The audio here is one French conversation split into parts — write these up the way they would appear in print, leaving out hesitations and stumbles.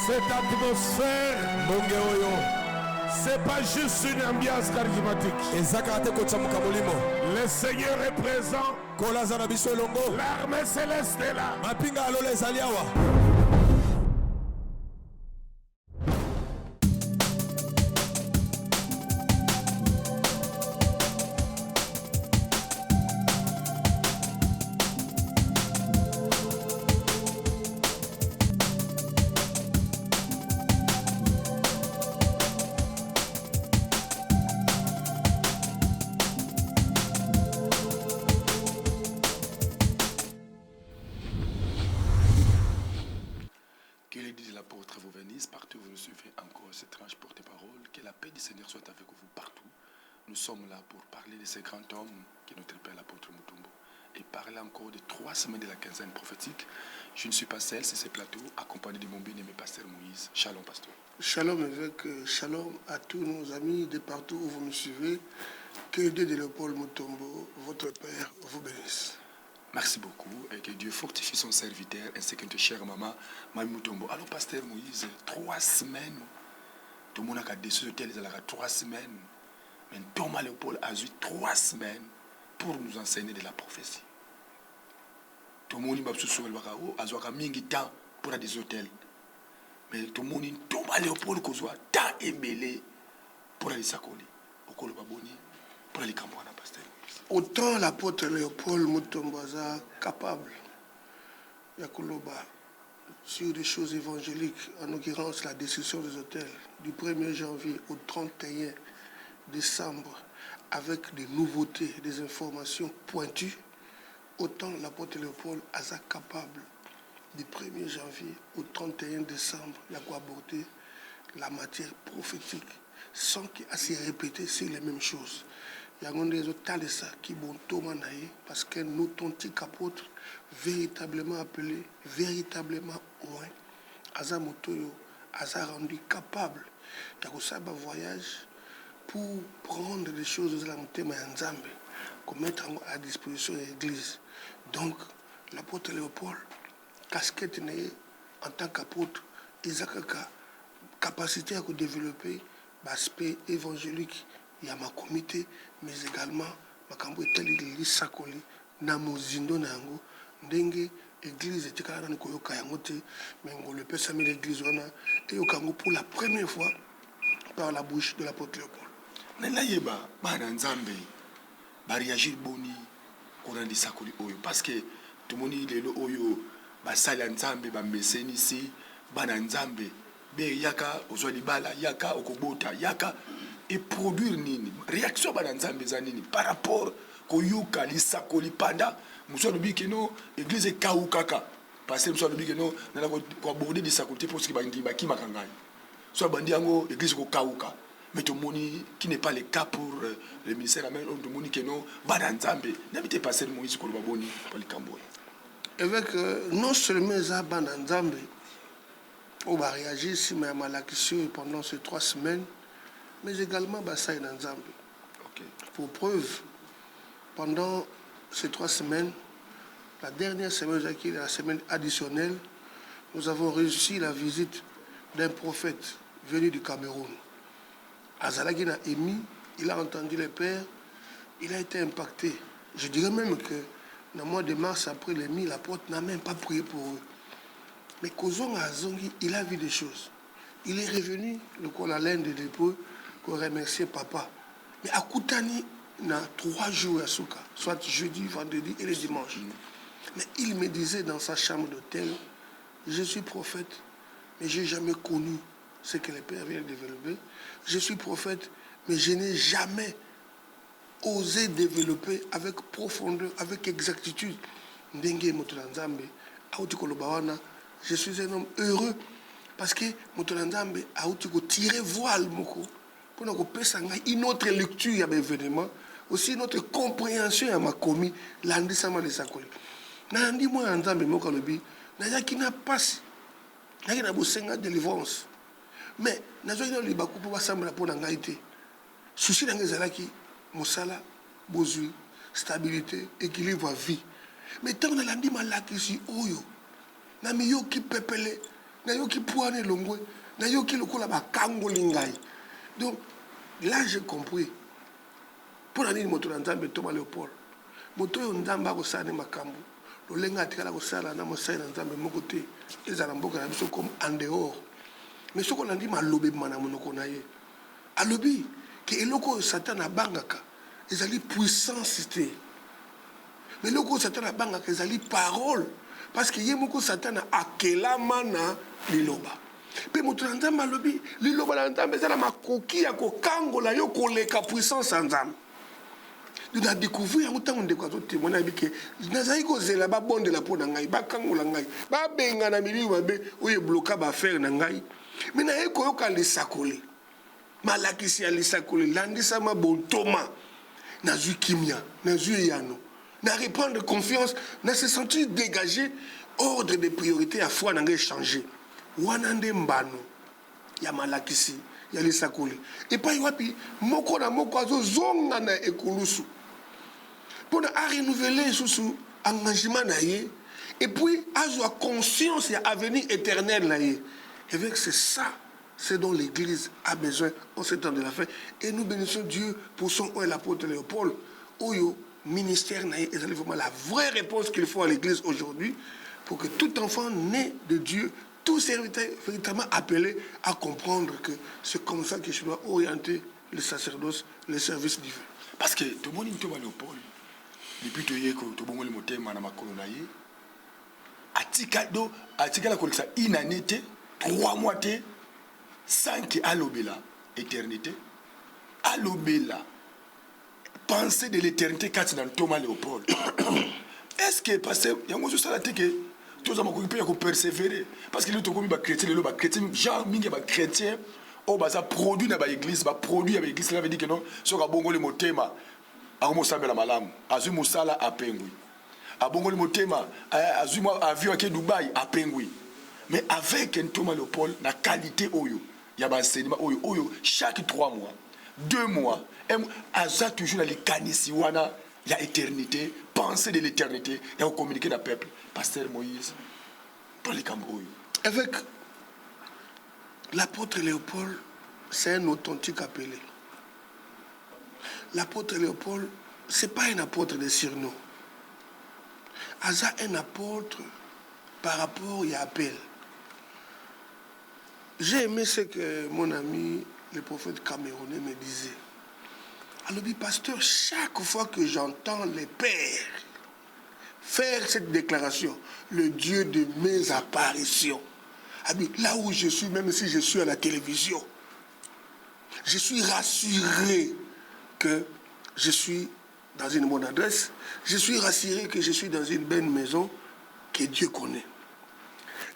Cette atmosphère, c'est pas juste une ambiance charismatique. Le Seigneur est présent. L'armée céleste est là. Que les dits de l'apôtre vous bénisse partout où vous nous suivez encore cette tranche porte-parole. Que la paix du Seigneur soit avec vous partout. Nous sommes là pour parler de ce grand homme qui est notre Père l'apôtre Mutombo et parler encore de 3 semaines de la quinzaine prophétique. Je ne suis pas seul sur ce plateau, accompagné de mon bien-aimé pasteur Moïse. Shalom pasteur. Shalom évêque, shalom à tous nos amis de partout où vous nous suivez. Que Dieu de l'apôtre Mutombo, votre Père, vous bénisse. Merci beaucoup et que Dieu fortifie son serviteur ainsi que notre chère maman, Mamie Mutombo. Alors, pasteur Moïse, 3 semaines, tout le monde a déçu de tel, 3 semaines. Mais Thomas Léopold a eu 3 semaines pour nous enseigner de la prophétie. Tout le monde a eu temps pour des hôtels. Mais tout le monde Thomas Léopold a eu temps émêlé pour aller s'accoler. Pour aller camper. Autant l'apôtre Léopold Mutombo est capable de sur des choses évangéliques, en l'occurrence la destruction des hôtels du 1er janvier au 31 décembre avec des nouveautés, des informations pointues, autant l'apôtre Léopold est capable du 1er janvier au 31 décembre d'aborder la matière prophétique sans qu'il s'y répéter sur les mêmes choses. Il y a des autres qui bon parce que nous authentique apôtre véritablement appelé, véritablement loin, Azamotoyo, Aza rendu capable de faire un voyage pour prendre des choses de la thème Nzambe, qu'on mettre à disposition de l'église. Donc, l'apôtre Léopold, casquette en tant qu'apôtre, il a capacité à développer l'aspect évangélique. Il y a ma comité, mais également ma campagne l'église Sakoli, Namozindo Nango, Ndenge, église et Tikara Nkoyoka Yangote, mais on le peut s'amener l'église et au Kango pour la première fois par la bouche de l'apôtre Léopold. Nenayeba, Bana Nzambe, Bariagir Boni, Korandi Sakoli Oyo, parce que tout le monde est le Oyo, Basala Nzambe, Bambeseni ici, Bana Nzambe, Be Yaka, Ozwalibala, Yaka, Okobota, Yaka. Et produire nini réaction ba nzambe za nini par rapport ko yuka lisakoli panda muso lobi ke no église kaukaka parce que muso lobi ke no na ko aborder lisakoli pour ce qui ba ndimba ki makangai so bandi yango église ko kauka mais to moni qui n'est pas le cas pour le ministère même on moni ke no ba nzambe n'habite passer Moïse ko ba boni pour le cambo avec non seulement za ba nzambe on va réagir si mais malakisio pendant ces 3 semaines mais également Bassaï Nzambe. Okay. Pour preuve, pendant ces 3 semaines, la dernière semaine, la semaine additionnelle, nous avons réussi la visite d'un prophète venu du Cameroun. Azalagina émis, il a entendu les pères, il a été impacté. Je dirais même que dans le mois de mars, après l'émis, l'apôtre n'a même pas prié pour eux. Mais Kozong Azongi, il a vu des choses. Il est revenu, le col à laine de dépôt, pour remercier papa. Mais à Koutani, il a 3 jours à Souka, soit jeudi, vendredi et le dimanche. Mais il me disait dans sa chambre d'hôtel, je suis prophète, mais je n'ai jamais connu ce que les pères viennent développer. Je suis prophète, mais je n'ai jamais osé développer avec profondeur, avec exactitude. Ndenge Motolanzambe, je suis un homme heureux parce que Motolanzambe a tiré voile moko. Une autre lecture de l'événement, aussi une autre compréhension à ma commis, l'andissement de sa collègue. Nandi moi Nzambe mokalobi, n'a qui n'a pas, n'a qui n'a pas de délivrance. Mais n'a pas eu baku pour s'assembler pour l'angaïté. Souci d'angazalaki, mosala, bozui, stabilité, équilibre à vie. Mais tant que l'andi malaki si oyo, n'a mis yo qui pepele, nayoki poane longwe, nayoki lokola bakango lingai. Donc là j'ai compris. Pour la ligne moto nzambe Thomas Léopold. Moto yo nzamba ko sane makambo. Lo lenga tikala ko sala na mosai na nzambe moko te. Ezala mboka na biso comme en dehors. Mais ce qu'on a dit malobi mana monoko na ye. Alobi que eloko Satan abangaka ezali puissance te. Mais eloko Satan abangaka ezali parole parce que ye moko Satan akelama na liloba. Pe moto na nzambe alobi liloba na nzambe ezala makoki ya kokangola yo koleka puissance ya nzambe. Nous avons découvert que nous avons témoigné que nous avons dit la bonne de la peau n'angai, ba kangola ngai, ba benga na mili wabe, oye bloka ba faire n'angai. Mais na eko yoka le sakole, malakisi ya le sakole, landisa ma bon Thomas, na zu kimia, na zu yano, na reprendre confiance, na se sentir dégagé, ordre de priorité à foi n'angai changé. Wanande mbano, ya malakisi, ya le sakole. Et pas yoapi, moko na moko azo zonga na ekulusu. Pour renouveler sous engagement et puis avoir conscience et avenir éternel et avec c'est ça c'est dont l'Église a besoin en ce temps de la fin et nous bénissons Dieu pour son et l'apôtre Léopold Oyo ministère est vraiment la vraie réponse qu'il faut à l'Église aujourd'hui pour que tout enfant né de Dieu tout serviteur véritablement appelé à comprendre que c'est comme ça que je dois orienter le sacerdoce le service divin parce que tout le monde est Léopold. Depuis que tu as le motema na makolo na ye atika la kolekisa une année 3 mois sans que alobela éternité alobela penser de l'éternité quand dans Thomas Léopold est-ce que parce que yango so sala te que tous za makoki pe ko persévérer parce que le to komi ba chrétien le ba chrétien genre mingi ba chrétien o ba ça produit na ba église ba produit avec église cela veut dire que non so ka bongo le motema akomo sambela malamu azui musala apengwi abongoli motema azui avion ke Dubaï apengwi mais avec un Thomas Léopold na qualité oyo ya ba enseignement oyo chaque 3 mois 2 mois aza toujours na likanisi wana ya éternité penser de l'éternité et communiquer na peuple pasteur Moïse pour les camps oyo avec l'apôtre Léopold c'est un authentique appelé. L'apôtre Léopold, ce n'est pas un apôtre de surnom. Aza un apôtre par rapport à appel. J'ai aimé ce que mon ami, le prophète camerounais, me disait. Alors, pasteur, chaque fois que j'entends les pères faire cette déclaration, le Dieu de mes apparitions, là où je suis, même si je suis à la télévision, je suis rassuré que je suis dans une bonne adresse, je suis rassuré que je suis dans une belle maison que Dieu connaît.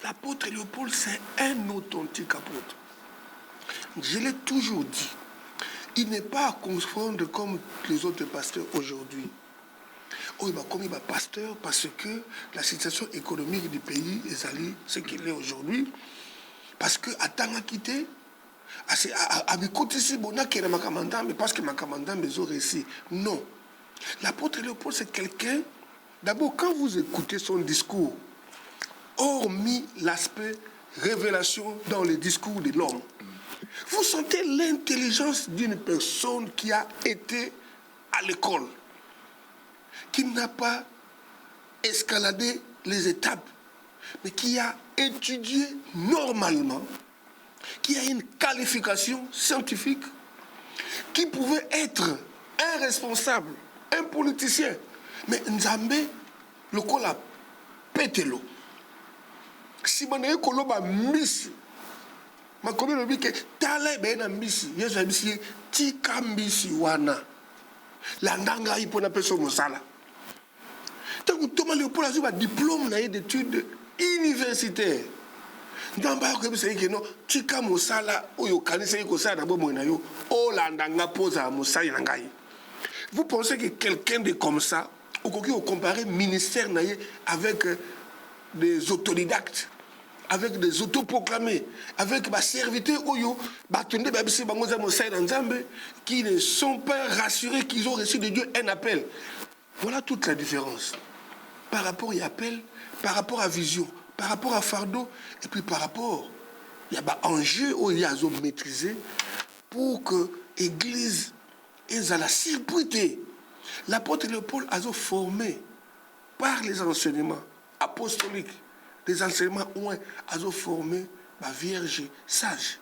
L'apôtre Léopold, c'est un authentique apôtre. Je l'ai toujours dit, il n'est pas à confondre comme les autres pasteurs aujourd'hui. Oh, il va comme il va pasteur parce que la situation économique du pays est allée ce qu'il est aujourd'hui. Parce que à temps à quitter, parce que ma commandant me ont réussi. Non. L'apôtre Léopold, c'est quelqu'un, d'abord, quand vous écoutez son discours, hormis l'aspect révélation dans le discours de l'homme, vous sentez l'intelligence d'une personne qui a été à l'école, qui n'a pas escaladé les étapes, mais qui a étudié normalement, qui a une qualification scientifique, qui pouvait être un responsable, un politicien. Mais Nzambe, le kola pételo. Si on a koloba miss, ma commune me dit que tale ben miss, yeso miss tika miss wana. La ndanga ipona peso mosala. Tant que Thomas Léopold a eu un diplôme d'études universitaires. Vous pensez que quelqu'un de comme ça, vous comparez ministère avec des autodidactes, avec des autoproclamés, avec des serviteurs qui ne sont pas rassurés qu'ils ont reçu de Dieu un appel. Voilà toute la différence. Par rapport à appel, par rapport à vision, par rapport à fardeau, et puis par rapport, il y a un enjeu où il y a à maîtriser pour que l'Église ait la sécurité. L'apôtre Léopold a formé par les enseignements apostoliques, les enseignements où a formé la Vierge sage.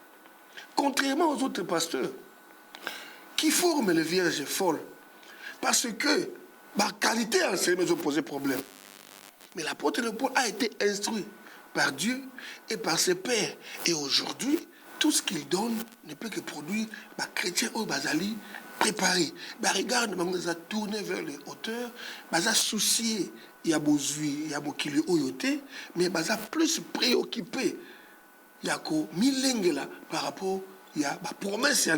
Contrairement aux autres pasteurs qui forment les Vierges folles, parce que la qualité d'enseignement a posé problème. Mais l'apôtre Léopold a été instruit par Dieu et par ses pères. Et aujourd'hui, tout ce qu'il donne ne peut que produire les chrétiens au Bazali préparés. Regarde, ils ont tourné vers les hauteurs, ils ont soucié, il y a besoin, il y a beaucoup de oyoté, mais ils ont plus préoccupé. Il y a que par rapport il y a la promesse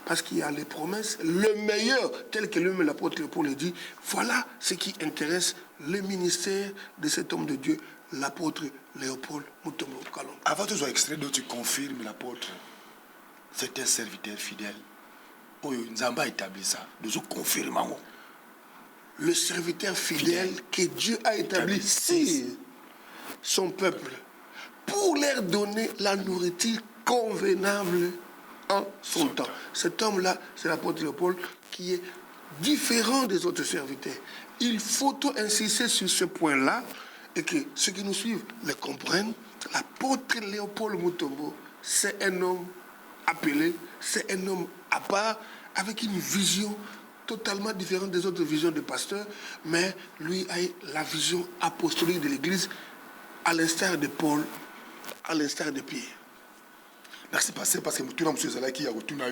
parce qu'il y a les promesses, le meilleur, tel que l'apôtre Léopold le dit, voilà ce qui intéresse le ministère de cet homme de Dieu, l'apôtre Léopold Mutombo Kalongo. Avant de ce extrait, tu confirmes l'apôtre, c'est un serviteur fidèle. Nzamba a établi ça, nous confirmons. Le serviteur fidèle que Dieu a établi sur son peuple pour leur donner la nourriture convenable en son temps. Cet homme-là, c'est l'apôtre Léopold qui est différent des autres serviteurs. Il faut insister sur ce point-là et que ceux qui nous suivent le comprennent. L'apôtre Léopold Mutombo, c'est un homme appelé, c'est un homme à part, avec une vision totalement différente des autres visions de pasteurs, mais lui a la vision apostolique de l'Église, à l'instar de Paul, à l'instar de Pierre. Merci, pasteur, parce que tout le monde qui a retourné,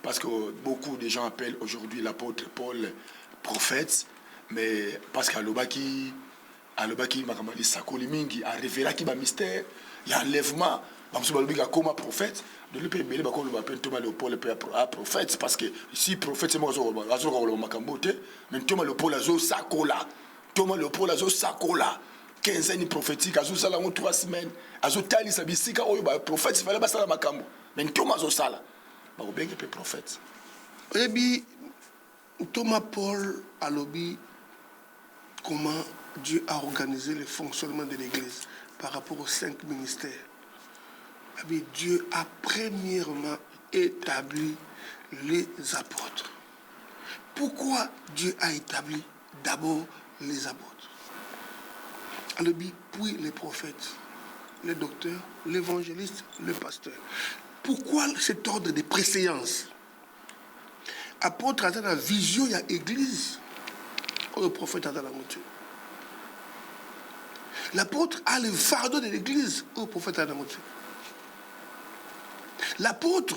parce que beaucoup de gens appellent aujourd'hui l'apôtre Paul prophète, mais parce qu'à l'obaki, makamali sakoli mingi, a révélé qu'il y a un mystère, il y a un enlèvement, parce que il y a comme prophète, de lui payer bakon le appelle Thomas Léopold prophète, parce que si prophète c'est moi je makambote, mais Thomas Léopold azo sakola, Thomas Léopold azo sakola. 15 ans prophétique, azo sala 3 semaines, azo tali sabisika oyo ba prophète fallait ba sala makambo. Mais Thomas azo sala. Ba ko bien que prophète. Et puis Thomas Paul a lobby comment Dieu a organisé le fonctionnement de l'Église par rapport aux 5 ministères. Et puis Dieu a premièrement établi les apôtres. Pourquoi Dieu a établi d'abord les apôtres? Puis les prophètes, les docteurs, l'évangéliste, le pasteur. Pourquoi cet ordre de préséance? Apôtre a la vision, il y a église. Le prophète a la monture. L'apôtre a le fardeau de l'église. Le prophète a la monture. L'apôtre,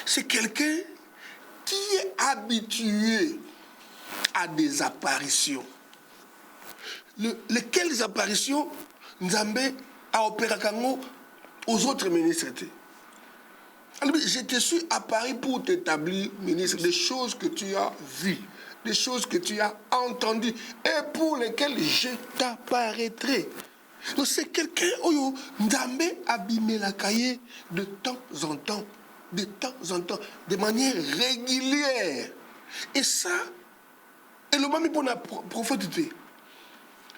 c'est quelqu'un qui est habitué à des apparitions. Lesquelles apparitions Nzambé a opéré aux autres ministres. Alors, je te suis à Paris pour t'établir, ministre, des choses que tu as vues, des choses que tu as entendues et pour lesquelles je t'apparaîtrai. Donc, c'est quelqu'un où Nzambé abîme la cahier de temps en temps, de manière régulière. Et ça, et le moment pour la prophétie.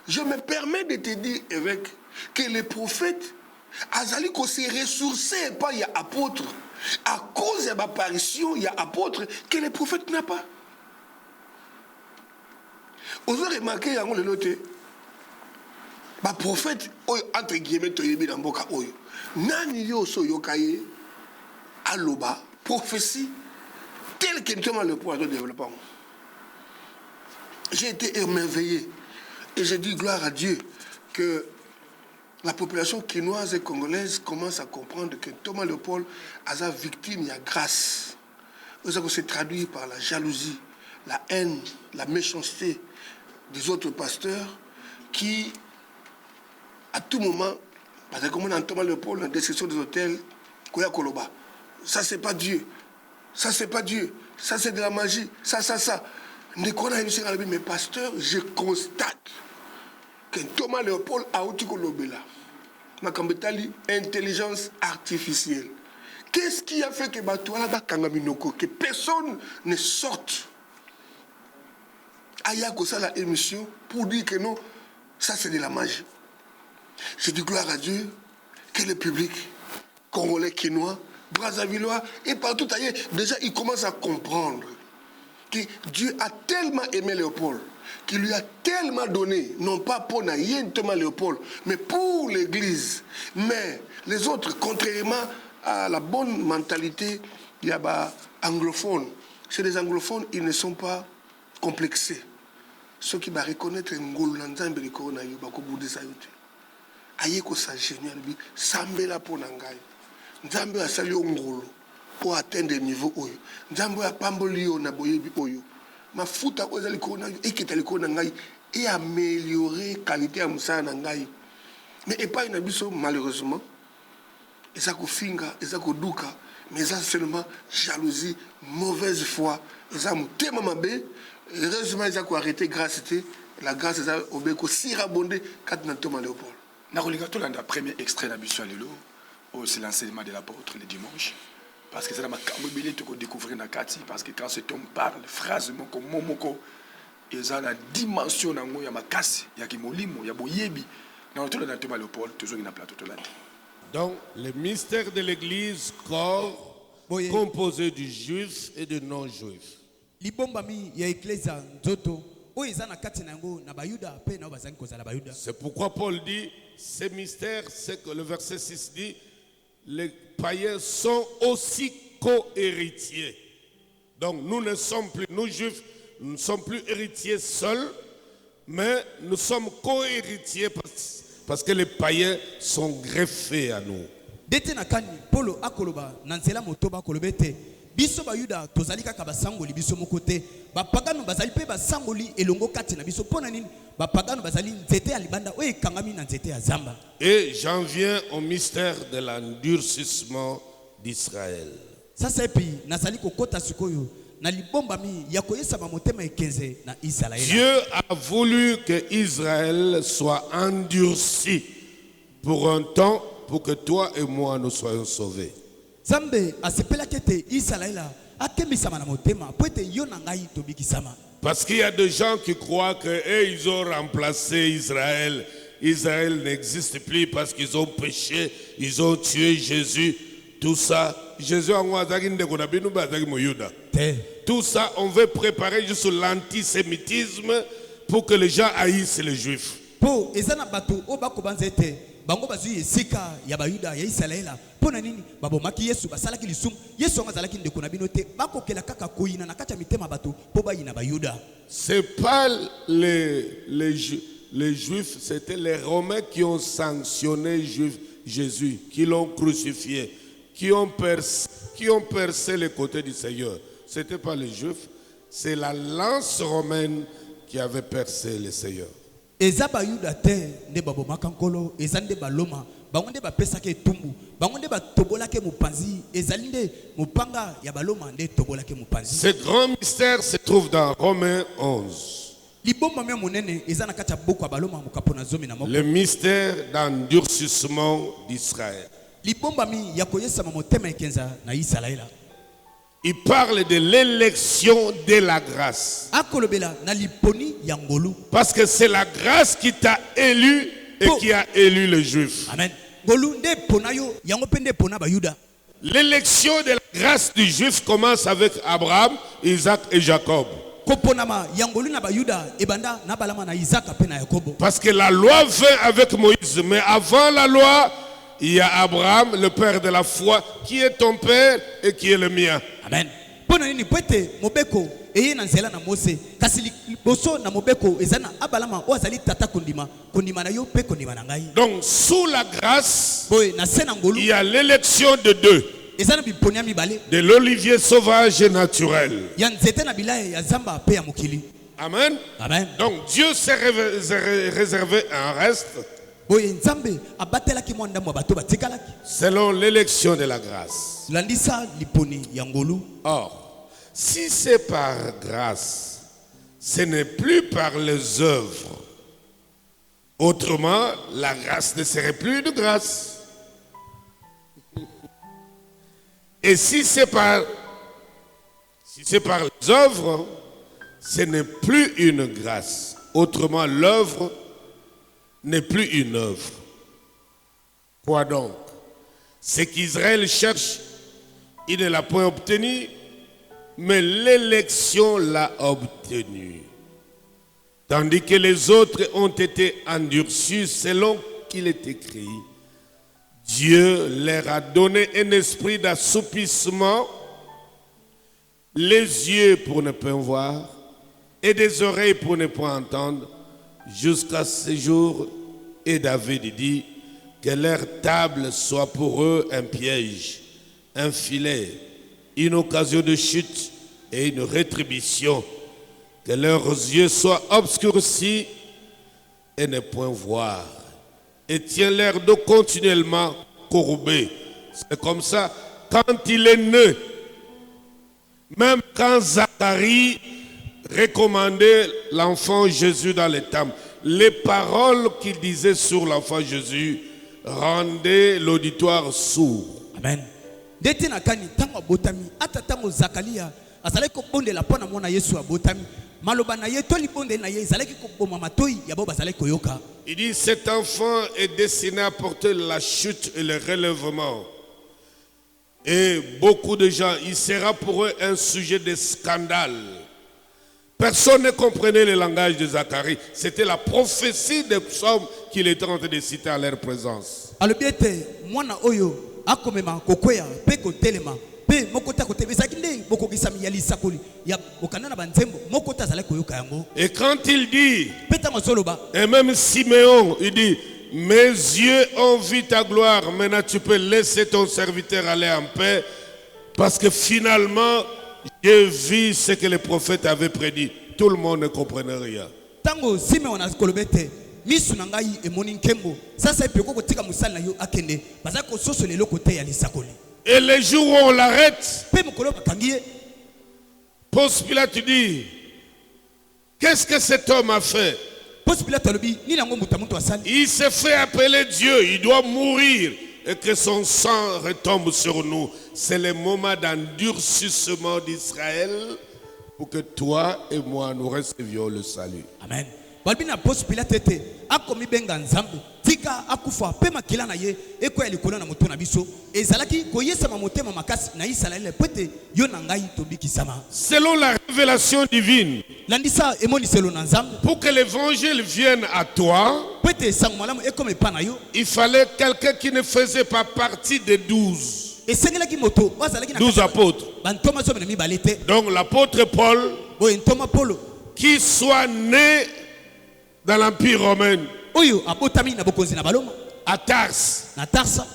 Je me permets de te dire, évêque, que les prophètes, Azali ko se ressourcé, pas il y a apôtre. À cause de l'apparition, il y a apôtre que les prophètes n'ont pas. Vous avez remarqué, il y a un autre. Les prophètes, entre guillemets, dans Mboka Oyo. Nani yo so yokaye, aloba, prophétie, tel que nous le point de développement. J'ai été émerveillé. Et j'ai dit gloire à Dieu que la population quinoise et congolaise commence à comprendre que Thomas Léopold a sa victime, il y a grâce. Ça se traduit par la jalousie, la haine, la méchanceté des autres pasteurs qui, à tout moment, parce que comme on a Thomas Léopold, dans la description des hôtels, Koya Koloba, ça c'est pas Dieu, ça c'est pas Dieu, ça c'est de la magie, ça. Mais pasteur, je constate que Thomas Léopold a outil kolobela. Makambetali, intelligence artificielle. Qu'est-ce qui a fait que que personne ne sorte Aya Kosa la émission pour dire que non, ça c'est de la magie. Je dis gloire à Dieu que le public congolais, quinois, brazzavillois et partout ailleurs, déjà ils commencent à comprendre que Dieu a tellement aimé Léopold, qu'il lui a tellement donné, non pas pour Thomas Léopold, mais pour l'Église. Mais les autres, contrairement à la bonne mentalité, il y a anglophones. Chez les anglophones, ils ne sont pas complexés. Ceux qui vont reconnaître Ngolo Nzambe le corona yo bako boudisa yote. Aye ko sa génial bi sambela pona ngai. Nzambe asali Ngolo pour atteindre niveau oyo. Nzambe apamboli yo na boyebi oyo. Mafuta ko ezali corona yo ekita le corona ngai et améliorer qualité ya musala na ngai. Mais epai na biso malheureusement eza ko finga, eza ko duka, mais ça seulement jalousie, mauvaise foi, eza mutema mabe. Heureusement, ils ont arrêté grâce à la grâce de Obeko Sirabondé quand nous Thomas Léopold. Le premier extrait de la Lelo, c'est l'enseignement de l'apôtre le dimanche. Parce que c'est la macambile que découvrir dans Kati. Parce que quand cet homme parle, phrase comme Momoko, ils ont la dimension dans il y a Makasi, il y a Kimolimo, il y a Boyebi. Dans le Thomas Léopold, toujours il y a un plateau de l'année. Donc, le mystère de l'église, corps composé du juif et du non-juif. C'est pourquoi Paul dit, ces mystères, c'est que le verset 6 dit, les païens sont aussi co-héritiers. Donc nous ne sommes plus, nous juifs, nous ne sommes plus héritiers seuls, mais nous sommes co-héritiers parce que les païens sont greffés à nous. Biso bayuda tozali kaka basangoli biso mokote bapagano bazali pe basangoli elongo kati na biso pona nini bapagano bazali nzete ya libanda oyo ekangami na nzete ya zamba. Et j'en viens au mystère de l'endurcissement d'Israël. Sasa epi nazali kokota sikoyo na libombami ya koyesama motema ekenze na Israël. Dieu a voulu que Israël soit endurci pour un temps pour que toi et moi nous soyons sauvés. Zambe asepela kete Israëla akemisama na motema poete yo na ngai tobikisama. Parce qu'il y a des gens qui croient que ils ont remplacé Israël. Israël n'existe plus parce qu'ils ont péché, ils ont tué Jésus. Tout ça, Jésus tout ça, on veut préparer juste l'antisémitisme pour que les gens haïssent les Juifs. Po ezana bato obakobanzete bango bazui esika ya bayuda ya Israëla pona nini babomaki Yesu basalaki lisumu Yesu ngazalaki ndeko na binote bakokela kaka koyina na kati ya mitema bato po bayina bayuda. C'est pas les Juifs, c'était les Romains qui ont sanctionné Jésus, qui l'ont crucifié, qui ont percé les côtés du Seigneur. C'était pas les Juifs, c'est la lance romaine qui avait percé le Seigneur. Eza bayuda te nde babomaka nkolo eza nde baloma bango nde bapesaka etumbu bango nde batobolaki mopanzi ezali nde mopanga ya baloma nde tobolaki mopanzi. Ce grand mystère se trouve dans Romains 11. Libomba monene eza na kati ya buku ya baloma mokapo na zomi na moko. Le mystère d'endurcissement d'Israël. Libomba mi ya koyesama motema ekenza na Israëla. Il parle de l'élection de la grâce. Parce que c'est la grâce qui t'a élu et qui a élu les Juifs. Amen. L'élection de la grâce du Juif commence avec Abraham, Isaac et Jacob. Parce que la loi vint avec Moïse, mais avant la loi, il y a Abraham, le père de la foi, qui est ton père et qui est le mien. Amen. Donc sous la grâce, il y a l'élection de deux. De l'olivier sauvage et naturel. Amen. Amen. Donc Dieu s'est réservé un reste selon l'élection de la grâce. Or, si c'est par grâce, ce n'est plus par les œuvres. Autrement, la grâce ne serait plus une grâce. Et si c'est par les œuvres, ce n'est plus une grâce. Autrement, l'œuvre n'est plus une œuvre. Quoi donc? Ce qu'Israël cherche, il ne l'a point obtenu, mais l'élection l'a obtenu. Tandis que les autres ont été endurcis selon qu'il est écrit. Dieu leur a donné un esprit d'assoupissement, les yeux pour ne pas voir et des oreilles pour ne pas entendre, jusqu'à ce jour. Et David dit que leur table soit pour eux un piège, un filet, une occasion de chute et une rétribution. Que leurs yeux soient obscurcis et ne point voir. Et tient leur dos continuellement courbé. C'est comme ça, quand il est né, même quand Zacharie recommandait l'enfant Jésus dans les temples, les paroles qu'il disait sur l'enfant Jésus rendaient l'auditoire sourd. Amen. Dete na kani tango botami ata tango Zakaria azalaki kobondela pona mwana Yesu abotami maloba na ye toli bondela na ye ezalaki koboma matoi ya bo bazalaki koyoka. Il dit cet enfant est destiné à porter la chute et le relèvement. Et beaucoup de gens, il sera pour eux un sujet de scandale. Personne ne comprenait le langage de Zacharie. C'était la prophétie des psaumes qu'il était en train de citer à leur présence. Alobiete mwana oyo akomema kokwea pe kotelema pe mokota kotebesa kinde bokokisami ya lisakoli ya bokanana banzembo mokota zala koyoka yango. Et quand il dit, Peta masoloba, et même Siméon, il dit, mes yeux ont vu ta gloire, maintenant tu peux laisser ton serviteur aller en paix, parce que finalement, j'ai vu ce que les prophètes avaient prédit. Tout le monde ne comprenait rien. tango Simeon akolobete misu na ngai emoni nkembo sasa epeko kotika musala na yo akende bazaka kososo lelo kote ya lisakoli. Et les jours où on l'arrête, Pe mokolo bakangi Ponce Pilate dit, qu'est-ce que cet homme a fait? Ponce Pilate alobi nini yango mutu asali. Il s'est fait appeler Dieu, il doit mourir et que son sang retombe sur nous. C'est le moment d'endurcissement d'Israël pour que toi et moi nous recevions le salut. Amen. Balbina Ponce Pilate ete akomi benga nzambe tika akufa pe makila na ye eko ya likolo na moto na biso ezalaki koyesa motema makasi na Israël pete yo na ngai tobikisama. Selon la révélation divine, Landisa emoni selo na nzambe pour que l'évangile vienne à toi, pete sang malamu ekome pa na yo il fallait quelqu'un qui ne faisait pas partie des 12. esengelaki moto wazalaki na 12 apôtres. bantoma zo na mibale te. Donc l'apôtre Paul, Boye ntoma Polo qui soit né dans l'Empire romain, oyo abotami na bokonzi na baloma à Tars. na Tarsa.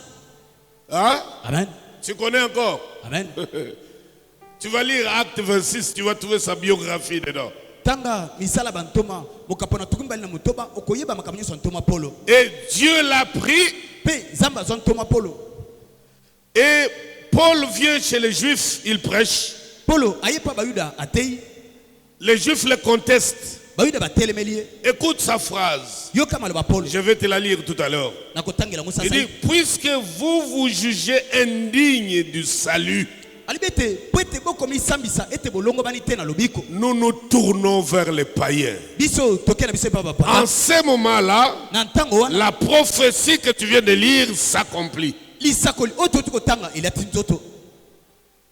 Hein? Amen. Tu connais encore? Amen. Tu vas lire Acte 26, tu vas trouver sa biographie dedans. Tanga misala bantoma mokapona tukimbali na motoba okoyeba makamnyo son ntoma Polo. Et Dieu l'a pris. Pe zamba zon ntoma Polo. Et Paul vient chez les Juifs, il prêche. Polo ayepa bayuda atei Les Juifs le contestent. bayuda batelemelie Écoute sa phrase. yoka maloba Polo Je vais te la lire tout à l'heure. na kotangela ngo Il sasa. dit, puisque vous vous jugez indigne du salut, Alibete pwete boko misambisa ete bolongo bani te na lobiko. nous nous tournons vers les païens. Biso tokena biso pa papa. En ce moment-là, Na ntango wana la prophétie que tu viens de lire s'accomplit. lisakoli oto tukotanga ilati nzoto.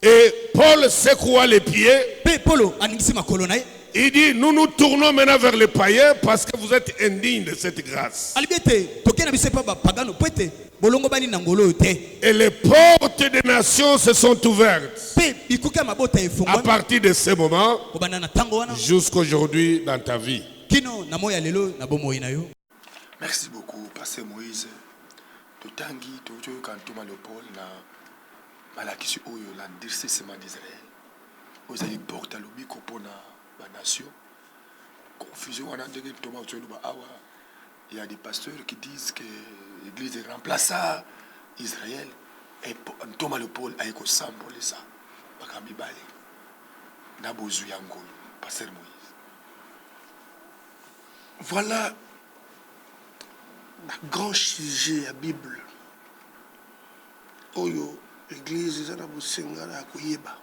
Et Paul secoua les pieds. Pe Polo aningisi makolo na ye. Il dit, nous nous tournons maintenant vers les païens parce que vous êtes indignes de cette grâce. Alibete tokena biso pa pagano pwete bolongo bani na ngolo te. Et les portes des nations se sont ouvertes. Pe bikuka mabota À efungwa. partir de ce moment, Obana na tango wana jusqu'aujourd'hui dans ta vie. kino na moya lelo na bomoi na yo. Merci beaucoup, Pasteur Moïse. Totangi, Tojo, Kantoma Léopold, na Malakisi Oyo, l'endurcissement d'Israël. Vous allez porter le bico pour la nation. Confusion, on a dit que Thomas il y a des pasteurs qui disent que l'église est remplaçable Israël. Et Thomas Léopold a été symbole ça. Bakambibale. Nabozu Yangol, Pasteur Moïse. Voilà un grand sujet à la Bible. Oyo, l'église est dans le Sénégal à Koyeba.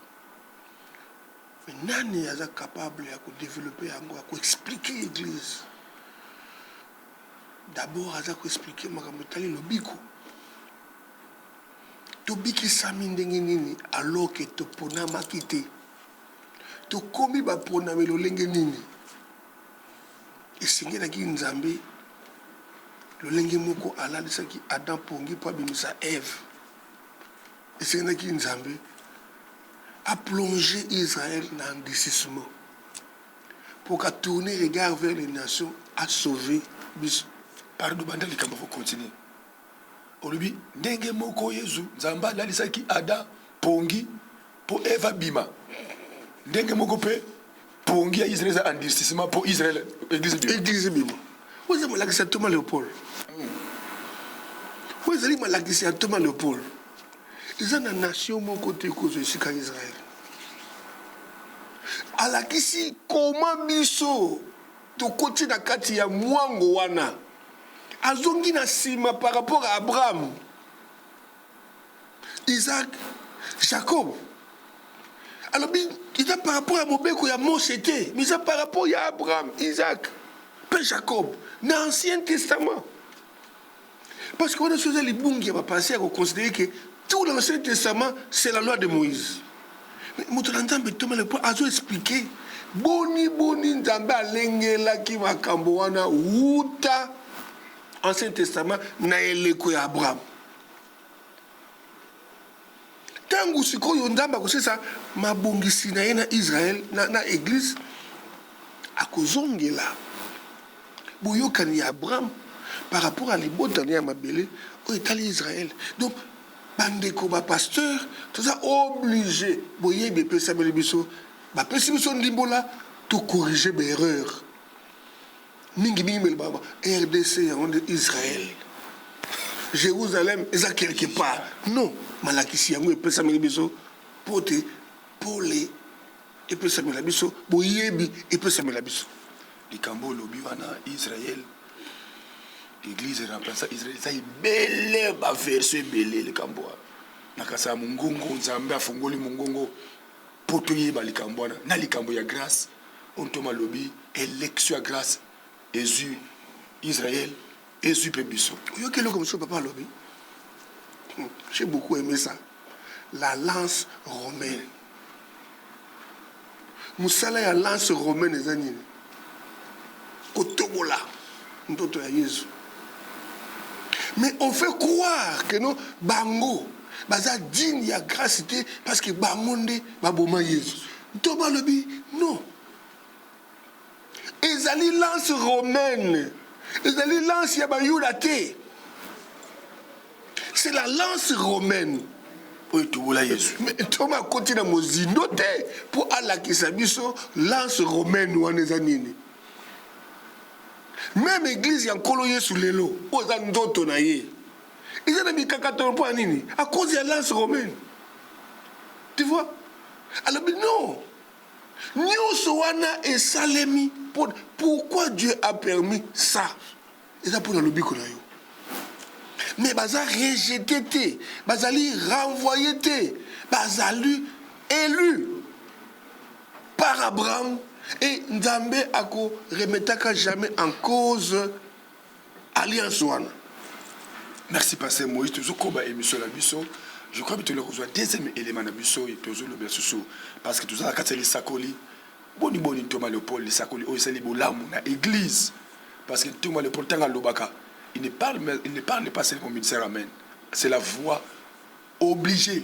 Mais nani est capable de développer, de expliquer l'église. D'abord, il faut expliquer le biko. tobikisami ndenge nini alors que toponamaki te tokomi baponami lolenge nini esengelaki nzambe lolenge moko alalisaki Adam pongi mpo abimisa Ève esengelaki nzambe a plongé Israël dans l'endurcissement pour qu'à tourner regard vers les nations à sauver biso. Pardon, bandali kama faut continuer. Olubi ndenge moko Yesu nzamba lalisaki Adam pongi pour Eva bima. Ndenge moko pe pongi ya Israël en endurcissement pour Israël église bima. Vous avez malakisi Thomas Léopold. Vous avez malakisi Thomas Léopold. Ils ont une nation moko te cause esika Israël. Alakisi comment biso to koti na kati ya mwango wana. Azongi na sima par rapport à Abraham, Isaac, Jacob. Alors, il a par rapport à Mobeko, il y a Moshe, mais il a par rapport à Abraham, Isaac, Père Jacob, dans l'Ancien Testament. Parce qu'on a choisi les bons qui va passer à considérer que tout l'Ancien Testament, c'est la loi de Moïse. Mais Moutoulanzambe Thomas le point a expliqué boni nzambe alengela ki makambo wana wuta Ancien Testament na eleko ya Abraham. Tangu sikoyo ndamba kosesa mabongisi na ye na Israël na église akozongela boyokani ya Abraham par rapport à libotani ya mabele o etali Israël. Donc bandeko ba pasteur tout ça obligé boyebe pesa mele biso ba pesa biso ndimbola to corriger ba erreur mingi mele baba RDC en Israël Jérusalem eza quelque part non malakisi yango pesa mele biso pote pole et pesa mele biso boyebi et pesa mele biso likambo lobi wana Israël Église remplaça Israël ça y belle ba verset belé le kamboa nakasa mungongo nzambe afungoli mungongo poto yeba likambo na likambo ya grâce on toma lobi élection à grâce Jésus Israël Jésus pebiso oyokelo comme ça papa lobi j'ai beaucoup aimé ça la lance romaine musala ya lance romaine ezanini kotobola ndoto ya Yesu. Mais on fait croire que non, bango, baza digne ya grâce parce que bangonde baboma Jésus. Thomas le dit non. Ezali lance romaine, ezali lance ya bayuda te. C'est la lance romaine. Oui, tu vois Jésus. Mais Thomas continue à mozindo te pour alakisa biso lance romaine ou anezanini. Même église ya nkolo Yesu lelo oza ndoto na ye ils ont mis kakato pour nini à cause de la lance romaine tu vois alors non nyoso wana et salemi pourquoi Dieu a permis ça et ça pour le biko na yo mais baza rejeté te bazali renvoyé te bazali élu par Abraham. Et Nzambe ako remetaka jamais en cause alliance wana. Merci pasteur Moïse toujours koba émission la biso. Je crois que tu le reçois deuxième élément na biso et toujours le berceau parce que tout ça kateli sakoli boni Thomas Léopold li sakoli o sali bolamu na église parce que Thomas Léopold tanga lobaka il ne parle pas seulement comme ministère amen. C'est la voix obligée.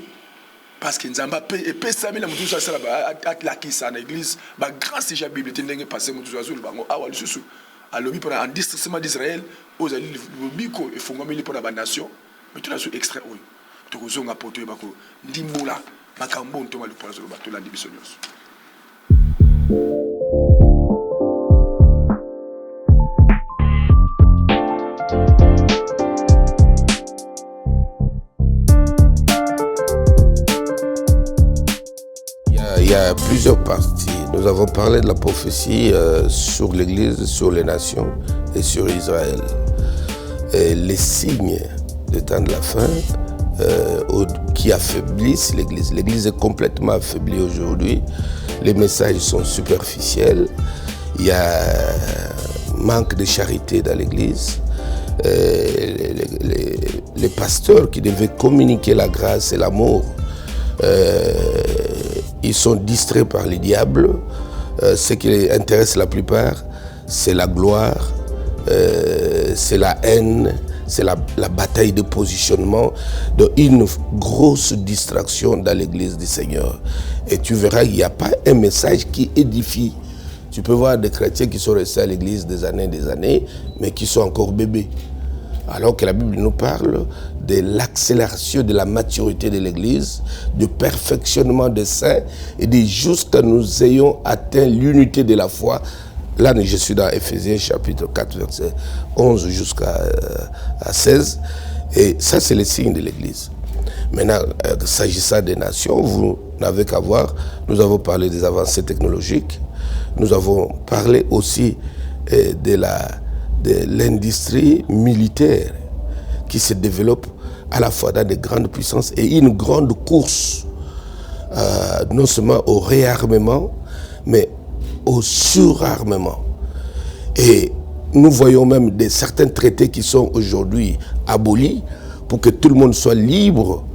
Parce que Nzamba et pesami la mutu ça la kisa na église ba grâce déjà bible tendenge passer mutu azul bango awal susu alobi pour en distressement d'Israël aux ali biko et fongomeli pour la nation mais tout là sur extrait oui to kozonga poto bako ndimbola makambo ntoma le pour la bato la division. Il y a plusieurs parties. Nous avons parlé de la prophétie sur l'Église, sur les nations et sur Israël. Et les signes des temps de la fin qui affaiblissent l'Église. L'Église est complètement affaiblie aujourd'hui. Les messages sont superficiels. Il y a manque de charité dans l'Église. les pasteurs qui devaient communiquer la grâce et l'amour, ils sont distraits par les diables. Ce qui les intéresse la plupart, c'est la gloire, c'est la haine, c'est la bataille de positionnement, de une grosse distraction dans l'église du Seigneur. Et tu verras, il n'y a pas un message qui édifie. Tu peux voir des chrétiens qui sont restés à l'église des années, mais qui sont encore bébés. Alors que la Bible nous parle de l'accélération de la maturité de l'église, du perfectionnement des saints, et de jusqu'à nous ayons atteint l'unité de la foi. Là, je suis dans Éphésiens chapitre 4, verset 11 jusqu'à 16. Et ça, c'est le signe de l'église. Maintenant, s'agissant des nations, vous n'avez qu'à voir, nous avons parlé des avancées technologiques, nous avons parlé aussi de l'industrie militaire qui se développe à la fois dans de grandes puissances et une grande course, non seulement au réarmement, mais au surarmement. Et nous voyons même certains traités qui sont aujourd'hui abolis pour que tout le monde soit libre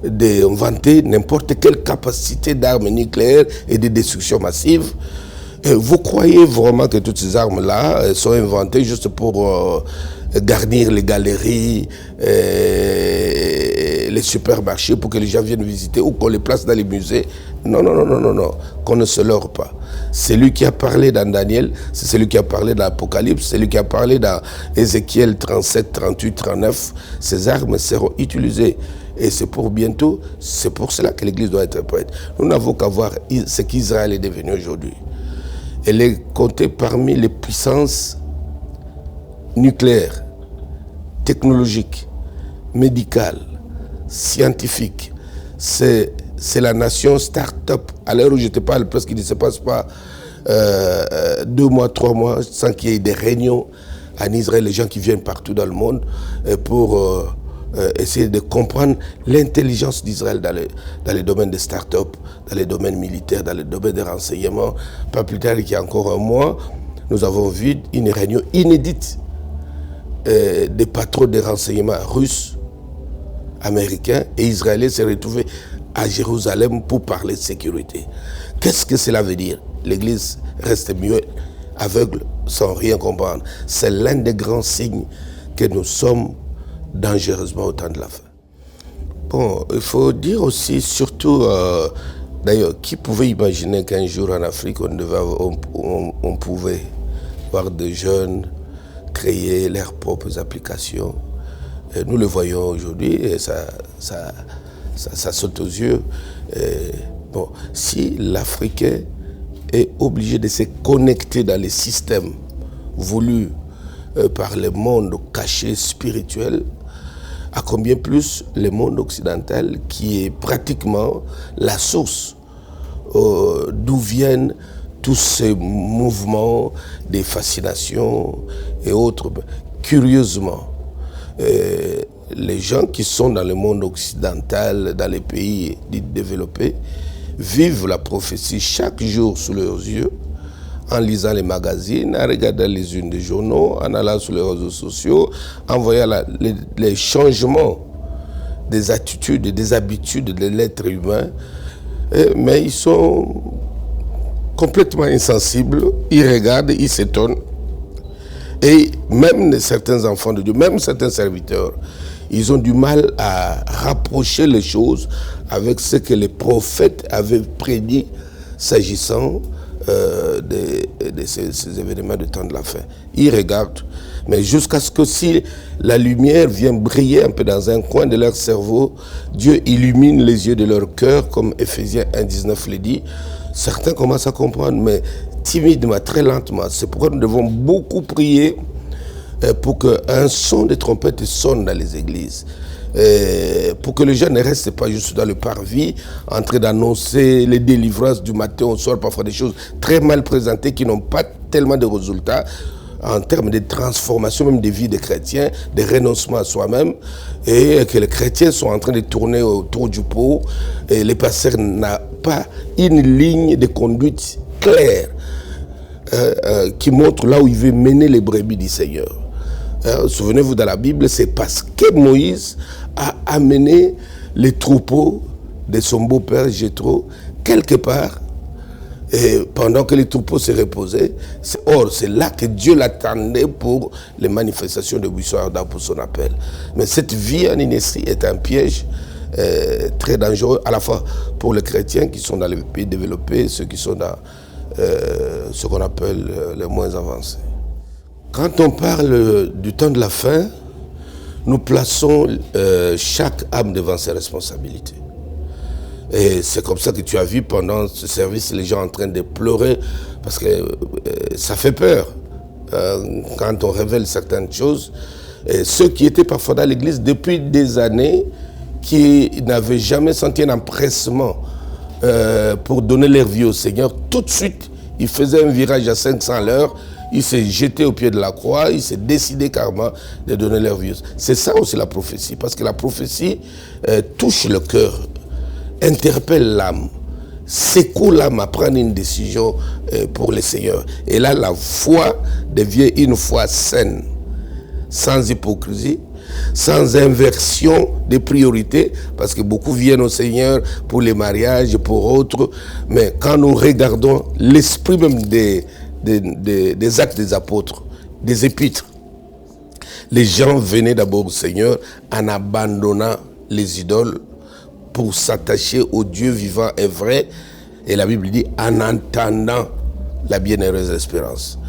d'inventer n'importe quelle capacité d'armes nucléaires et de destruction massive. Et vous croyez vraiment que toutes ces armes-là sont inventées juste pour garnir les galeries, les supermarchés, pour que les gens viennent visiter ou qu'on les place dans les musées? Non, qu'on ne se leurre pas. C'est lui qui a parlé dans Daniel, c'est celui qui a parlé dans l'Apocalypse, c'est lui qui a parlé dans Ézéchiel 37, 38, 39. Ces armes seront utilisées. Et c'est pour bientôt, c'est pour cela que l'Église doit être prête. Nous n'avons qu'à voir ce qu'Israël est devenu aujourd'hui. Elle est comptée parmi les puissances nucléaires, technologiques, médicales, scientifiques. C'est la nation start-up. À l'heure où je te parle, presque il ne se passe pas 2 mois, 3 mois sans qu'il y ait des réunions en Israël, les gens qui viennent partout dans le monde pour essayer de comprendre l'intelligence d'Israël dans les domaines des start-up, dans les domaines militaires, dans les domaines des renseignements. Pas plus tard qu'il y a encore un mois, nous avons vu une réunion inédite des patrons des renseignements russes, américains et israéliens se retrouvaient à Jérusalem pour parler de sécurité. Qu'est-ce que cela veut dire? L'Église reste mieux aveugle sans rien comprendre. C'est l'un des grands signes que nous sommes dangereusement au temps de la fin. Bon, il faut dire aussi, surtout, d'ailleurs, qui pouvait imaginer qu'un jour en Afrique, on pouvait voir des jeunes créer leurs propres applications. Et nous le voyons aujourd'hui et ça saute aux yeux. Bon, si l'Africain est obligé de se connecter dans les systèmes voulus par le monde caché spirituel, à combien plus le monde occidental qui est pratiquement la source d'où viennent tous ces mouvements, des fascinations et autres. Curieusement, les gens qui sont dans le monde occidental, dans les pays dits développés, vivent la prophétie chaque jour sous leurs yeux, en lisant les magazines, en regardant les unes des journaux, en allant sur les réseaux sociaux, en voyant les changements des attitudes et des habitudes de l'être humain. Mais ils sont complètement insensibles, ils regardent, ils s'étonnent. Et même certains enfants de Dieu, même certains serviteurs, ils ont du mal à rapprocher les choses avec ce que les prophètes avaient prédit s'agissant de ces événements de temps de la fin. Ils regardent, mais jusqu'à ce que si la lumière vient briller un peu dans un coin de leur cerveau, Dieu illumine les yeux de leur cœur, comme Éphésiens 1,19 le dit. Certains commencent à comprendre, mais timidement, très lentement. C'est pourquoi nous devons beaucoup prier pour qu'un son de trompette sonne dans les églises. Pour que les gens ne restent pas juste dans le parvis, en train d'annoncer les délivrances du matin au soir, parfois des choses très mal présentées qui n'ont pas tellement de résultats en termes de transformation même des vies des chrétiens, de renoncement à soi-même, et que les chrétiens sont en train de tourner autour du pot, et les pasteurs n'ont pas une ligne de conduite claire qui montre là où il veut mener les brebis du Seigneur. souvenez-vous dans la Bible, c'est parce que Moïse a amené les troupeaux de son beau-père Jéthro quelque part, et pendant que les troupeaux se reposaient. Or, c'est là que Dieu l'attendait pour les manifestations de buisson ardent pour son appel. Mais cette vie en initié est un piège très dangereux, à la fois pour les chrétiens qui sont dans les pays développés et ceux qui sont dans ce qu'on appelle les moins avancés. Quand on parle du temps de la fin, nous plaçons chaque âme devant ses responsabilités. Et c'est comme ça que tu as vu pendant ce service les gens en train de pleurer parce que ça fait peur quand on révèle certaines choses. Et ceux qui étaient parfois dans l'église depuis des années, qui n'avaient jamais senti un empressement pour donner leur vie au Seigneur, tout de suite, ils faisaient un virage à 500 à l'heure, ils se jetaient au pied de la croix, ils se décidaient carrément de donner leur vie. C'est ça aussi la prophétie, parce que la prophétie touche le cœur, interpelle l'âme, secoue l'âme à prendre une décision pour le Seigneur. Et là, la foi devient une foi saine, sans hypocrisie, sans inversion des priorités, parce que beaucoup viennent au Seigneur pour les mariages, pour autres, mais quand nous regardons l'esprit même des actes des apôtres, des épîtres, les gens venaient d'abord au Seigneur en abandonnant les idoles pour s'attacher au Dieu vivant et vrai, et la Bible dit en entendant la bienheureuse espérance.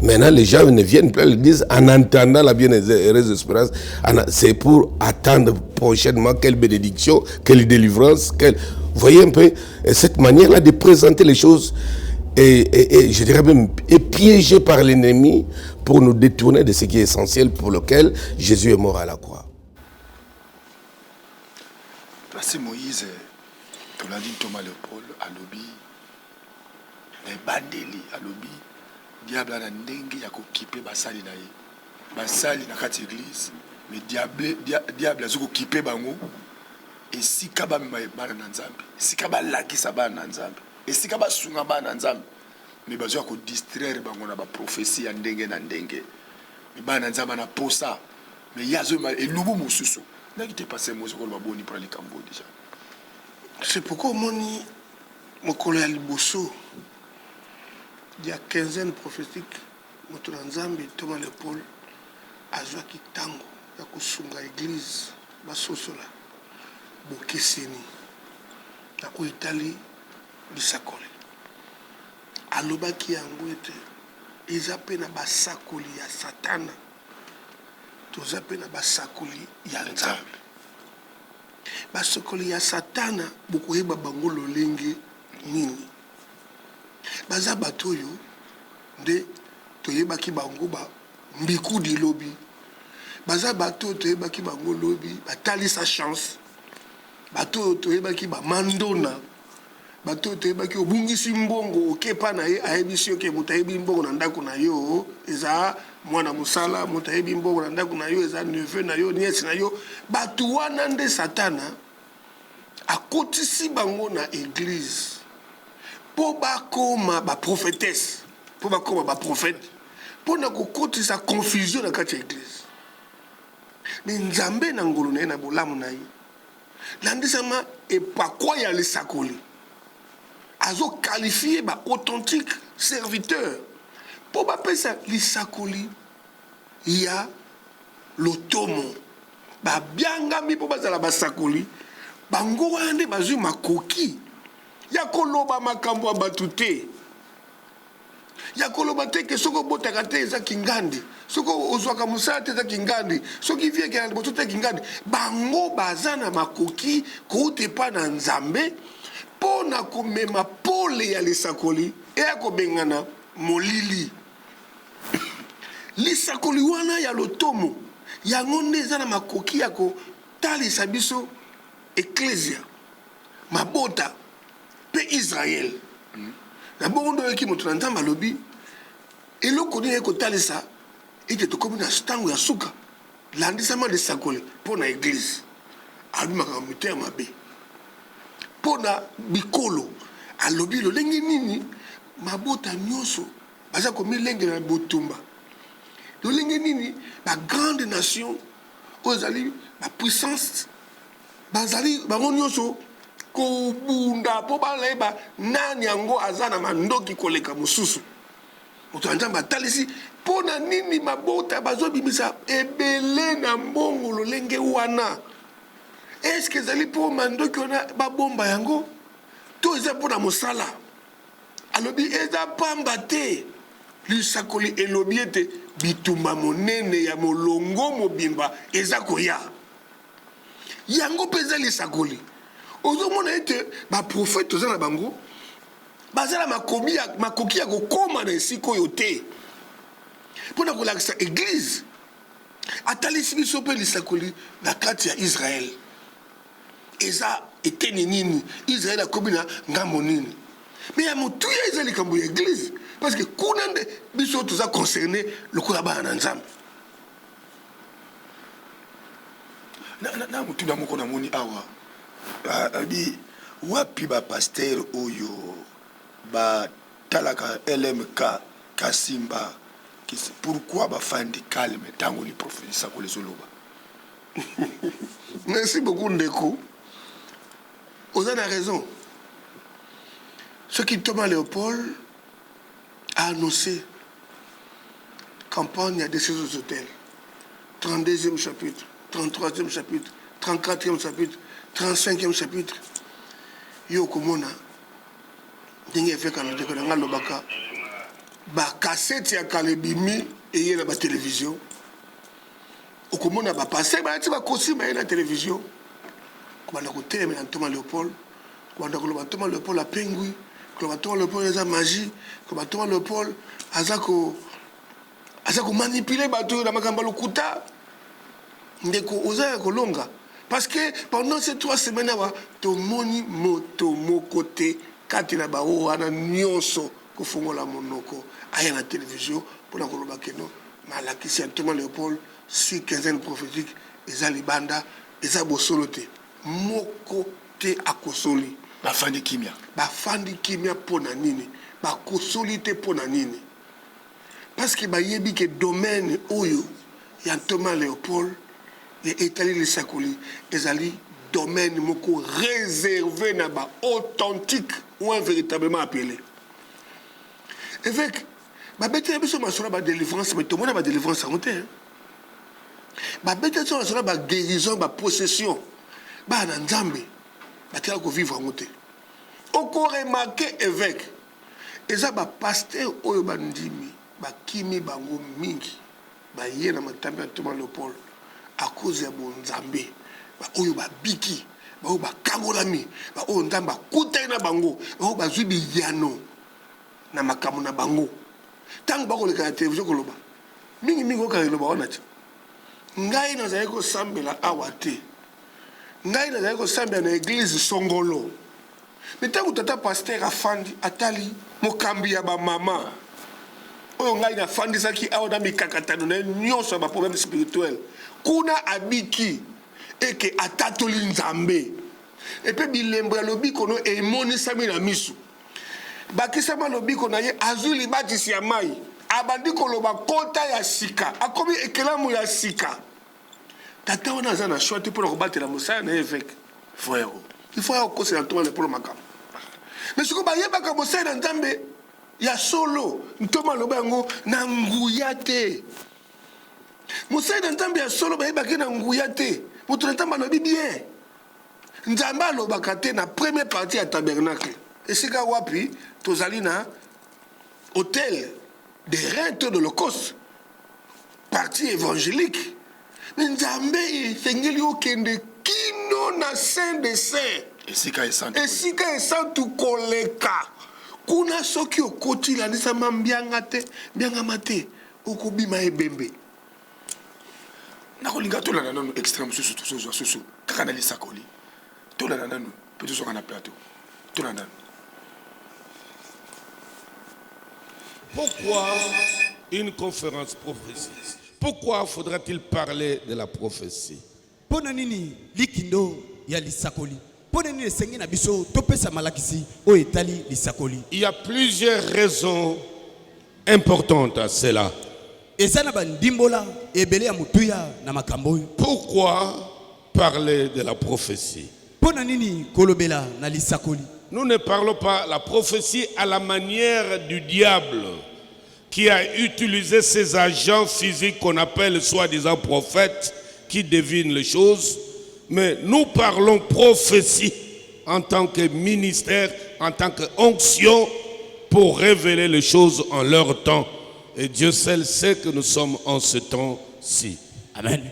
Maintenant, les gens ne viennent plus, ils disent en entendant la bienheureuse espérance, c'est pour attendre prochainement quelle bénédiction, quelle délivrance, Vous voyez un peu cette manière-là de présenter les choses, et je dirais même est piégée par l'ennemi pour nous détourner de ce qui est essentiel pour lequel Jésus est mort à la croix. Place Moïse, tu l'as dit Thomas Léopold, à l'obi, les bandeli, à l'obi, diable a ndenge ya kokipe basali na ye. Basali na kati église, mais diable a kokipe bango, et si kaba bana na nzambe, si kaba lakisa bana na nzambe, et si kaba sunga bana na nzambe, mais bazo ya ko distraire bango na ba prophétie ya ndenge na ndenge. Mais bana na nzambe na posa, mais yazo et lubu mususu. N'est-ce pas passé moi je crois boni pour les Cambo déjà. C'est pourquoi moni mon collègue Liboso il y a quinzaine prophétique moto nzambe Thomas Léopold azwa kitango ya kusunga église basosola bokeseni na ko Italie bisakole alobaki yango ete eza pe na basakoli ya satana toza pe na basakoli ya nzambe basakoli ya satana bokoyeba bango lolenge nini baza bato oyo nde toyebaki bango ba mbiku di lobi baza bato toyebaki bango lobi batali sa chance bato toyebaki ba mandona bato toyebaki obungisi mbongo okepa na ye ayebisi oke moto ayebi mbongo na ndako na yo eza mwana musala moto ayebi mbongo na ndako na yo eza neveu na yo nièce na yo bato wana nde satana akotisi bango na église po bakoma ba prophétesse po bakoma ba prophète po na kokotisa confusion na kati ya église mais nzambe na ngolo na ye na bolamu na ye landisama epakwa ya lisakoli azo qualifié ba authentique serviteur pour ba pesa lisakoli ya lotomo ba biangami po bazala basakoli bango wana bazui makoki ya koloba makambo ya batu te ya koloba te ke soko botaka te eza kingandi soko ozwaka mosala te eza kingandi soki vieke na liboso te kingandi bango baza na makoki koute pa na nzambe mpo na komema pole ya lisakoli eya kobengana molili lisakoli wana ya lotomo yango nde eza na makoki ya kotalisa biso eklesia mabota mpe israel na bongo ndo yoki moto na nzambe alobi eloko nini ekotalisa ete tokomi na ntango ya suka landisama lisakoli mpo na eglise alobi makambo mitema mabe mpo na bikolo alobi lolenge nini mabota nyonso baza komilengela na botumba lolenge nini ba grande nation ozali ba puissance bazali bango nyonso kobunda po baleba nani yango azana mandoki koleka mosusu moto anjamba atalisi pona nini mabota bazobimisa ebele na mbongo lolenge wana est-ce que ezali po mandoki wana babomba yango to eza mpona mosala alobi eza pamba te lisakoli elobi ete bitumba monene ya molongo mobimba eza koya yango mpe eza lisakoli ozomona ete baprofete oza na bango bazala makoki ya kokóma na esika oyo te mpona kolakisa eglize atalisi biso mpe lisakoli na kati ya israele eza eteni nini israele akomi na ngambo nini me ya motuya eza likambo ya eglize parce que kuna nde biso toza concerné lokola bana na nzambe na motuna moko namoni awa abi wapi bapaster oyo batalaka LMK Kasimba pourquoi bafandi calme ntango liprofetisa kolezoloba. Merci beaucoup Ndeko. Vous avez raison. Ce qui Thomas Léopold a annoncé campagne de ces hôtels 32e chapitre, 33e chapitre, 34e chapitre, 35e chapitre. Yo komona ndenge fait quand ndeko nga lobaka ba cassette ya kalebimi et na ba télévision. Okomona ba passer ba ti ba kosima na télévision. Komanda ko télé na Thomas Léopold, komanda ko loba Thomas Léopold a pengui, komanda Thomas Léopold eza magie, komanda Thomas Léopold azako manipuler bato na makamba lokuta. Ndeko oza kolonga parce que pendant ces 3 semaines là tomoni moto mokote kati na bao ana nyonso ko fongola monoko aya na télévision pour na koloba keno malakisi Thomas Léopold si quinzaine prophétique eza libanda eza bosolote moko te akosoli bafandi kimia pona nini bakosoli te pona nini parce que bayebi ke domaine oyo ya Thomas Léopold les étalés les sakoli ezali domaine moko réservé na ba authentique ou véritablement appelé avec ba bête biso masura ba délivrance mais tout monde ba délivrance en terre ba bête so masura ba guérison ba possession ba na nzambe ba tia ko vivre en terre oko remarquer évêque eza ba pasteur oyo ba ndimi ba kimi bango mingi ba yena matambe ya Thomas Léopold à cause de bonzambe ba oyo ba biki ba oyo ba kangolami ba oyo ndamba kutai na bango ba oyo ba zubi yano na makamu na bango tango ba ko le ka télévision ko loba mingi ko ka loba ona ti ngai na zaiko sambela awate ngai na zaiko sambela na église songolo mais tango tata pasteur afandi atali mokambi ya ba mama oyo ngai na fandi saki awo na mikakatano na nyonso ba problème spirituel kuna abiki eke atatoli nzambe epe bilembo ya lobiko no emonisami na misu bakisama lobiko na ye azuli batisi ya mai abandi koloba kota ya sika akomi ekelamu ya sika tata wana aza na choix te mpona kobatela mosala na évêque frère il faut akosela Thomas Léopold makambo mais siko bayebaka mosala na nzambe ya solo Thomas loba yango na nguya te mosala na nzambe ya solo bayebaki na nguya te moto na nzambe alobi bien nzambe alobaka te na première partie ya tabernacle esika wapi tozali na hôtel des reins de l'Holocauste partie évangélique mais nzambe esengeli okende kino na saint de saint esika esantu koleka kuna soki okoti landisama mbianga te okobima ebembe nakolinga tolanda nanu extrême susu tozozwa susu kaka na lisakoli tolanda nanu mpe tozoka na plateau tolanda nanu. Pourquoi une conférence prophétique? Pourquoi faudra-t-il parler de la prophétie? Pona nini likindo ya lisakoli? Pona nini sengi na biso topesa malakisi o etali lisakoli? Il y a plusieurs raisons importantes à cela. Pourquoi parler de la prophétie? Nous ne parlons pas la prophétie à la manière du diable qui a utilisé ses agents physiques qu'on appelle soi-disant prophètes qui devinent les choses, mais nous parlons prophétie en tant que ministère, en tant qu'onction pour révéler les choses en leur temps. Et Dieu seul sait que nous sommes en ce temps-ci. Amen.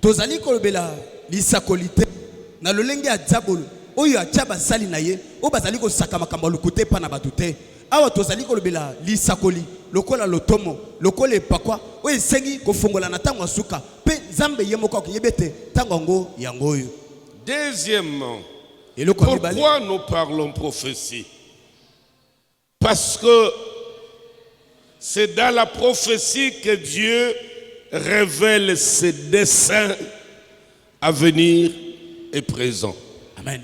Tozali kolobela lisakolite na lolenge ya diabolo oyo achaba sali na ye o bazali ko sakama kamba lukute pa na batute awa tozali kolobela lisakoli lokola lotomo lokola epakwa oyo esengi kofongola na tango asuka pe nzambe ye moko akuyebete tango ngo yango oyo. Deuxièmement, pourquoi nous parlons prophétie? Parce que c'est dans la prophétie que Dieu révèle ses desseins à venir et présents. Amen.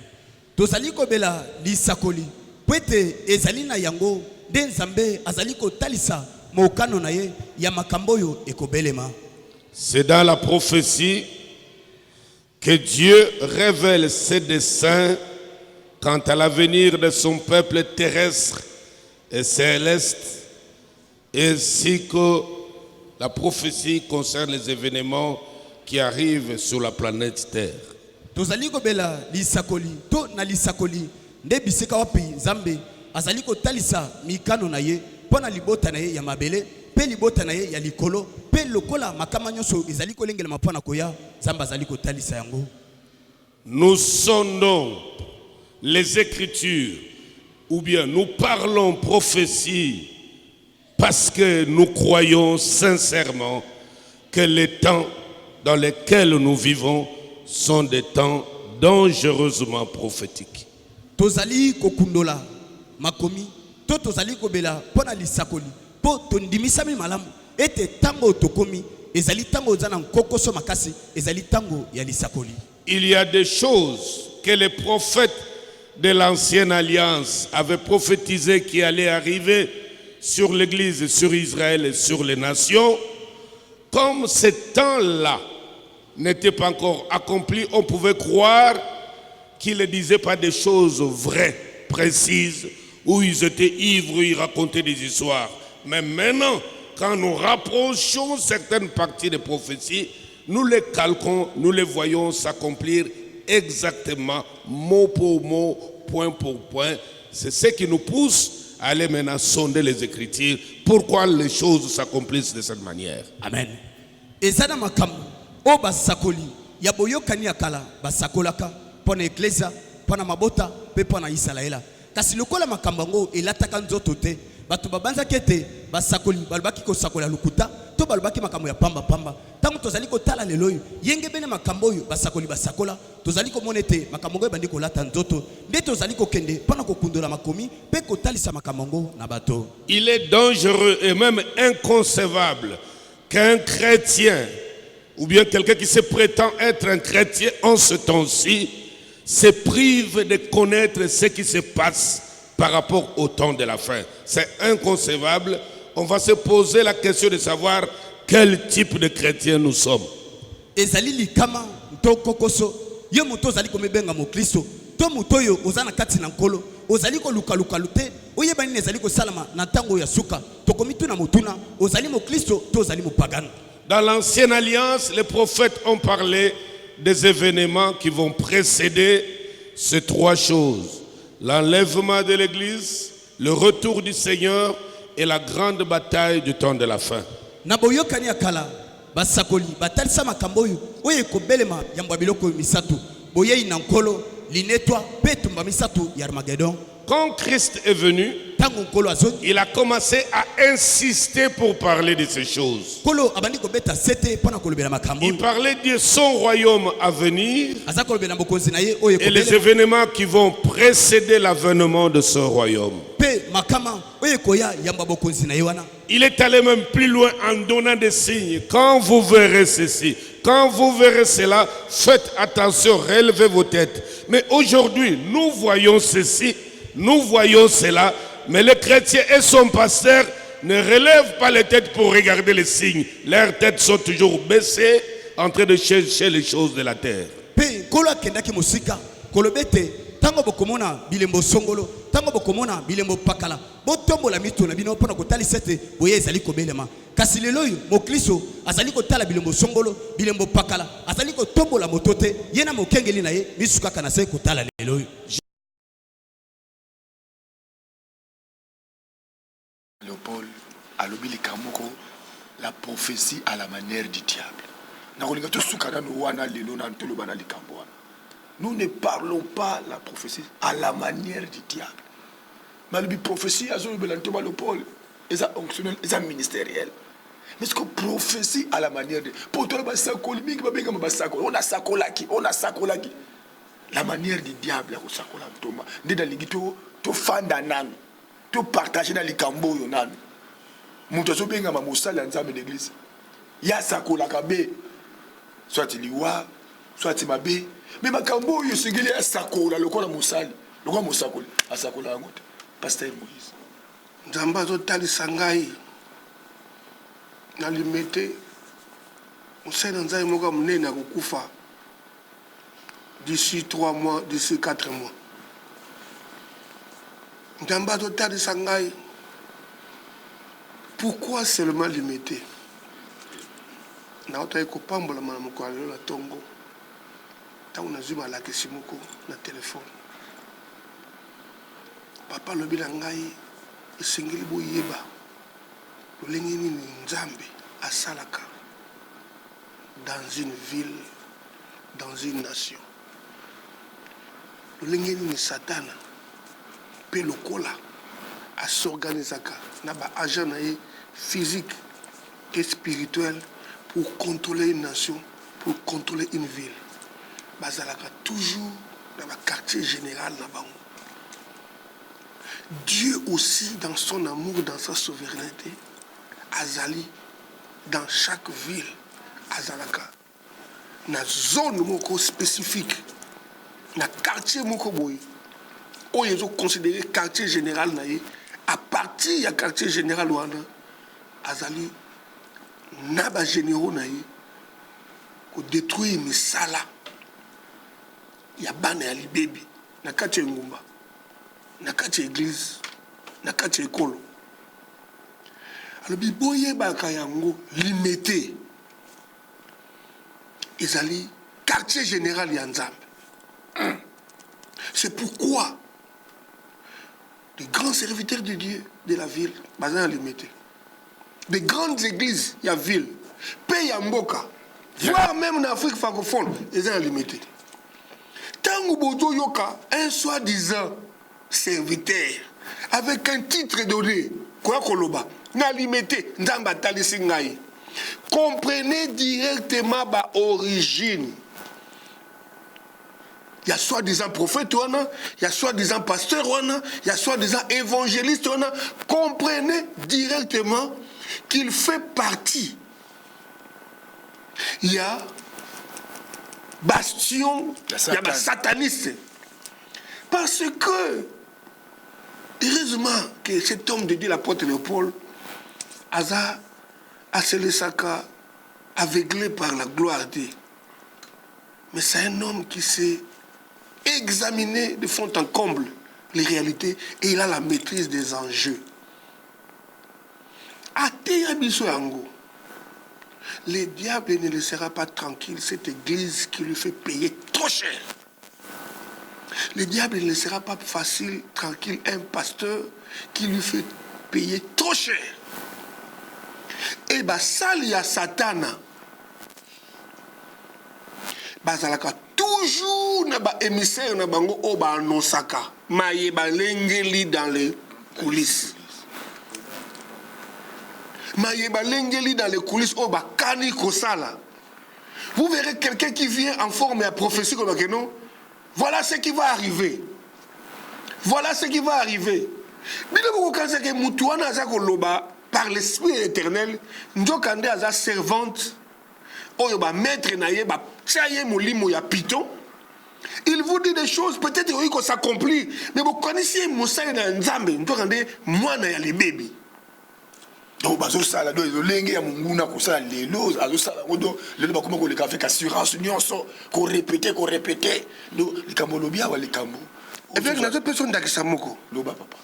Tozali kobela lisakoli pwete ezali na yango de nzambe azali ko talisa mokano na ye ya makambo yo ekobelema. C'est dans la prophétie que Dieu révèle ses desseins quant à l'avenir de son peuple terrestre et céleste, ainsi que la prophétie concerne les événements qui arrivent sur la planète Terre. Tozali kobela lisakoli to na lisakoli nde bisika wapi nzambe azali ko talisa mikano na ye pona libota na ye ya mabele pe libota na ye ya likolo pe lokola makama nyonso ezali kolengela mapona koya nzambe azali ko talisa yango. Nous sondons les Écritures ou bien nous parlons prophétie parce que nous croyons sincèrement que les temps dans lesquels nous vivons sont des temps dangereusement prophétiques. Tozali kokundola makomi to tozali kobela pona lisakoli po tondimisa malamu ete tango tokomi ezali tango zana kokoso makasi ezali tango ya lisakoli. Il y a des choses que les prophètes de l'ancienne alliance avaient prophétisées qui allaient arriver sur l'Église, sur Israël et sur les nations. Comme ces temps-là n'étaient pas encore accomplis, on pouvait croire qu'ils ne disaient pas des choses vraies, précises, où ils étaient ivres, ils racontaient des histoires. Mais maintenant, quand nous rapprochons certaines parties des prophéties, nous les calquons, nous les voyons s'accomplir exactement, mot pour mot, point pour point. C'est ce qui nous pousse à aller maintenant sonder les Écritures. Pourquoi les choses s'accomplissent de cette manière? Amen. Ezana makam o basakoli ya boyokani akala basakolaka pona eklezia pona mabota pe pona Israela. Kasi lokola makambango elataka nzoto te batu babanza kete basakoli balbaki ko sakola lukuta to balbaki makambo ya pamba pamba tangu tozali ko tala leloyo yenge bene makambo yo basakoli basakola tozali ko monete makambo bandi ko lata nzoto nde tozali ko kende pona ko kundola makomi pe ko talisa makambo na bato. Il est dangereux et même inconcevable qu'un chrétien ou bien quelqu'un qui se prétend être un chrétien en ce temps-ci se prive de connaître ce qui se passe par rapport au temps de la fin. C'est inconcevable. On va se poser la question de savoir quel type de chrétien nous sommes. Ezali likama ntokokoso ye moto zali ko mebenga mo Kristo to moto yo ozana kati na nkolo ozali ko luka luka lute oyeba nini ezali ko salama na tango ya suka tokomitu na motuna ozali mo Kristo to ozali mo pagano. Dans l'ancienne alliance, les prophètes ont parlé des événements qui vont précéder ces trois choses: l'enlèvement de l'Église, le retour du Seigneur et la grande bataille du temps de la fin. Naboyokani akala basakoli batalisa makambo yo oye ko belema yamba biloko misatu boye inankolo linetwa petumba misatu ya Armageddon. Quand Christ est venu, il a commencé à insister pour parler de ces choses. Il parlait de son royaume à venir et les événements qui vont précéder l'avènement de ce royaume. Il est allé même plus loin en donnant des signes. Quand vous verrez ceci, quand vous verrez cela, faites attention, relevez vos têtes. Mais aujourd'hui, nous voyons ceci. Nous voyons cela, mais le chrétien et son pasteur ne relèvent pas les têtes pour regarder les signes. Leurs têtes sont toujours baissées, en train de chercher les choses de la terre. Tango bokomona bilembo songolo, tango bokomona bilembo pakala. Botombola mitu na bino pona kotali sete boye ezali kobelema. Kasi lelo yo mokliso azali kotala bilembo songolo, bilembo pakala, azali kotombola motote, yena mokengeli na ye misuka kana se kotala lelo yo. Léopold alobi likamoko la prophétie à la manière du diable. Na kolinga to sukana no wana lelo na ntolo bana likambo wana. Nous ne parlons pas la prophétie à la manière du diable. Mais la prophétie, c'est fonctionnel, c'est ministériel. Mais ce que prophétie à la manière de... Pour toi, on a sakolaki. La manière du diable, tu fanda nan, tu partages dans les cambo yonan. Mutaso benga ma musala nzambe l'église. Ya sakolaka be, soit liwa, soit mabe. Mais makambo yo singeli asakola lokola musali lokola musakoli asakola yango te pasteur Moïse nzamba zo talisa ngai na limete musala nzai moka munene akukufa d'ici 3 mois d'ici 4 mois nzamba zo talisa ngai pourquoi seulement limité na otaye kopambola mana mokwalo la tongo. On a zoomé à la question na téléphone. Papa le bilangai singeli boyeba. Le lengeni nzambe à Salaka dans une ville, dans une nation. Le lengeni ni Satana pe lokola à s'organiser na ba agent physique et spirituel pour contrôler une nation, pour contrôler une ville. Bazalaka toujours dans le quartier général na bango. Dieu aussi dans son amour, dans sa souveraineté, azali dans chaque ville azalaka na zone moko spécifique, na quartier moko boy. O yezo considéré quartier général na ye, à partir ya quartier général wana azali na ba généraux na ye ko détruire misala. Il y a bana ya libebi na kati ngumba na kati église na kati ekolo alors biboye baka yango limité ezali quartier général ya Nzambe. C'est pourquoi les grands serviteurs de Dieu de la ville bazana limité, des grandes églises ya ville pe ya mboka voire même en Afrique francophone ezana limité. Tango bozo yoka un soi-disant serviteur avec un titre donné quoi koloba na limité nzamba talisi ngai, comprenez directement ba origine. Il y a soi-disant prophète wana, il y a soi-disant pasteur wana, il y a soi-disant évangéliste wana, comprenez directement qu'il fait partie. Il y a bastion, il y a sataniste. Parce que, heureusement que cet homme de Dieu, l'apôtre Léopold, a scellé Saka, aveuglé par la gloire de Dieu. Mais c'est un homme qui s'est examiné de fond en comble les réalités et il a la maîtrise des enjeux. À Théabiso Yango, le diable ne laissera pas tranquille cette église qui lui fait payer trop cher. Le diable ne laissera pas facile, tranquille un pasteur qui lui fait payer trop cher. Et bah ça, il y a Satana. Bazalaka toujours na ba émissaire na bango o ba nosaka. Maye ba lengeli dans les coulisses. Maïeba lengeli dans les coulisses, oh bah kani kosala. Vous verrez quelqu'un qui vient en forme et à prophétie comme non. Voilà ce qui va arriver. Voilà ce qui va arriver. Mais vous pensez que Moutouana Zakoloba, par l'Esprit éternel, Ndokande a sa servante, oh bah maître naye, bah tchaye molimo ya piton. Il vous dit des choses, peut-être que ça s'accomplit. Mais vous connaissez Moussa et Nzambe, Ndokande, moi na ya les bébés. donc bazosala do ezolenge ya munguna kosala lelo azosala ngodo lelo bakoma koleka avec assurance nyonso ko répéter do likambo lobi awa likambo avec la personne d'Akisa Moko. Loba papa.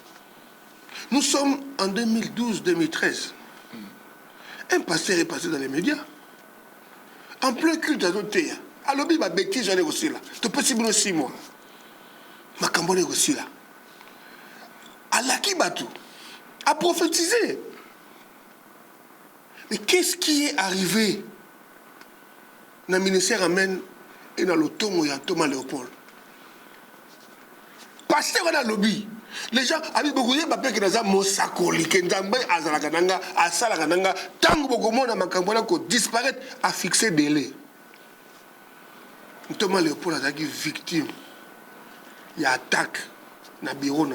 Nous sommes en 2012-2013. Un pasteur est passé dans les médias. En plein culte à l'hôtel. À l'objet, ma bêtise, j'en ai aussi là. Tu peux si bien 6 mois. Ma cambone est aussi là. À l'Akibatu. À prophétiser. Mais qu'est-ce qui est arrivé dans le ministère Amen et dans l'automne, il y a Thomas Léopold. Pasteur dans le lobby. Les gens avaient beaucoup de papiers qui ont mosakoli, qui ont azalakananga, asalakananga, tant que beaucoup de monde a disparaître, a fixé délai. Thomas Léopold a été victime. Il y a attaque dans le bureau.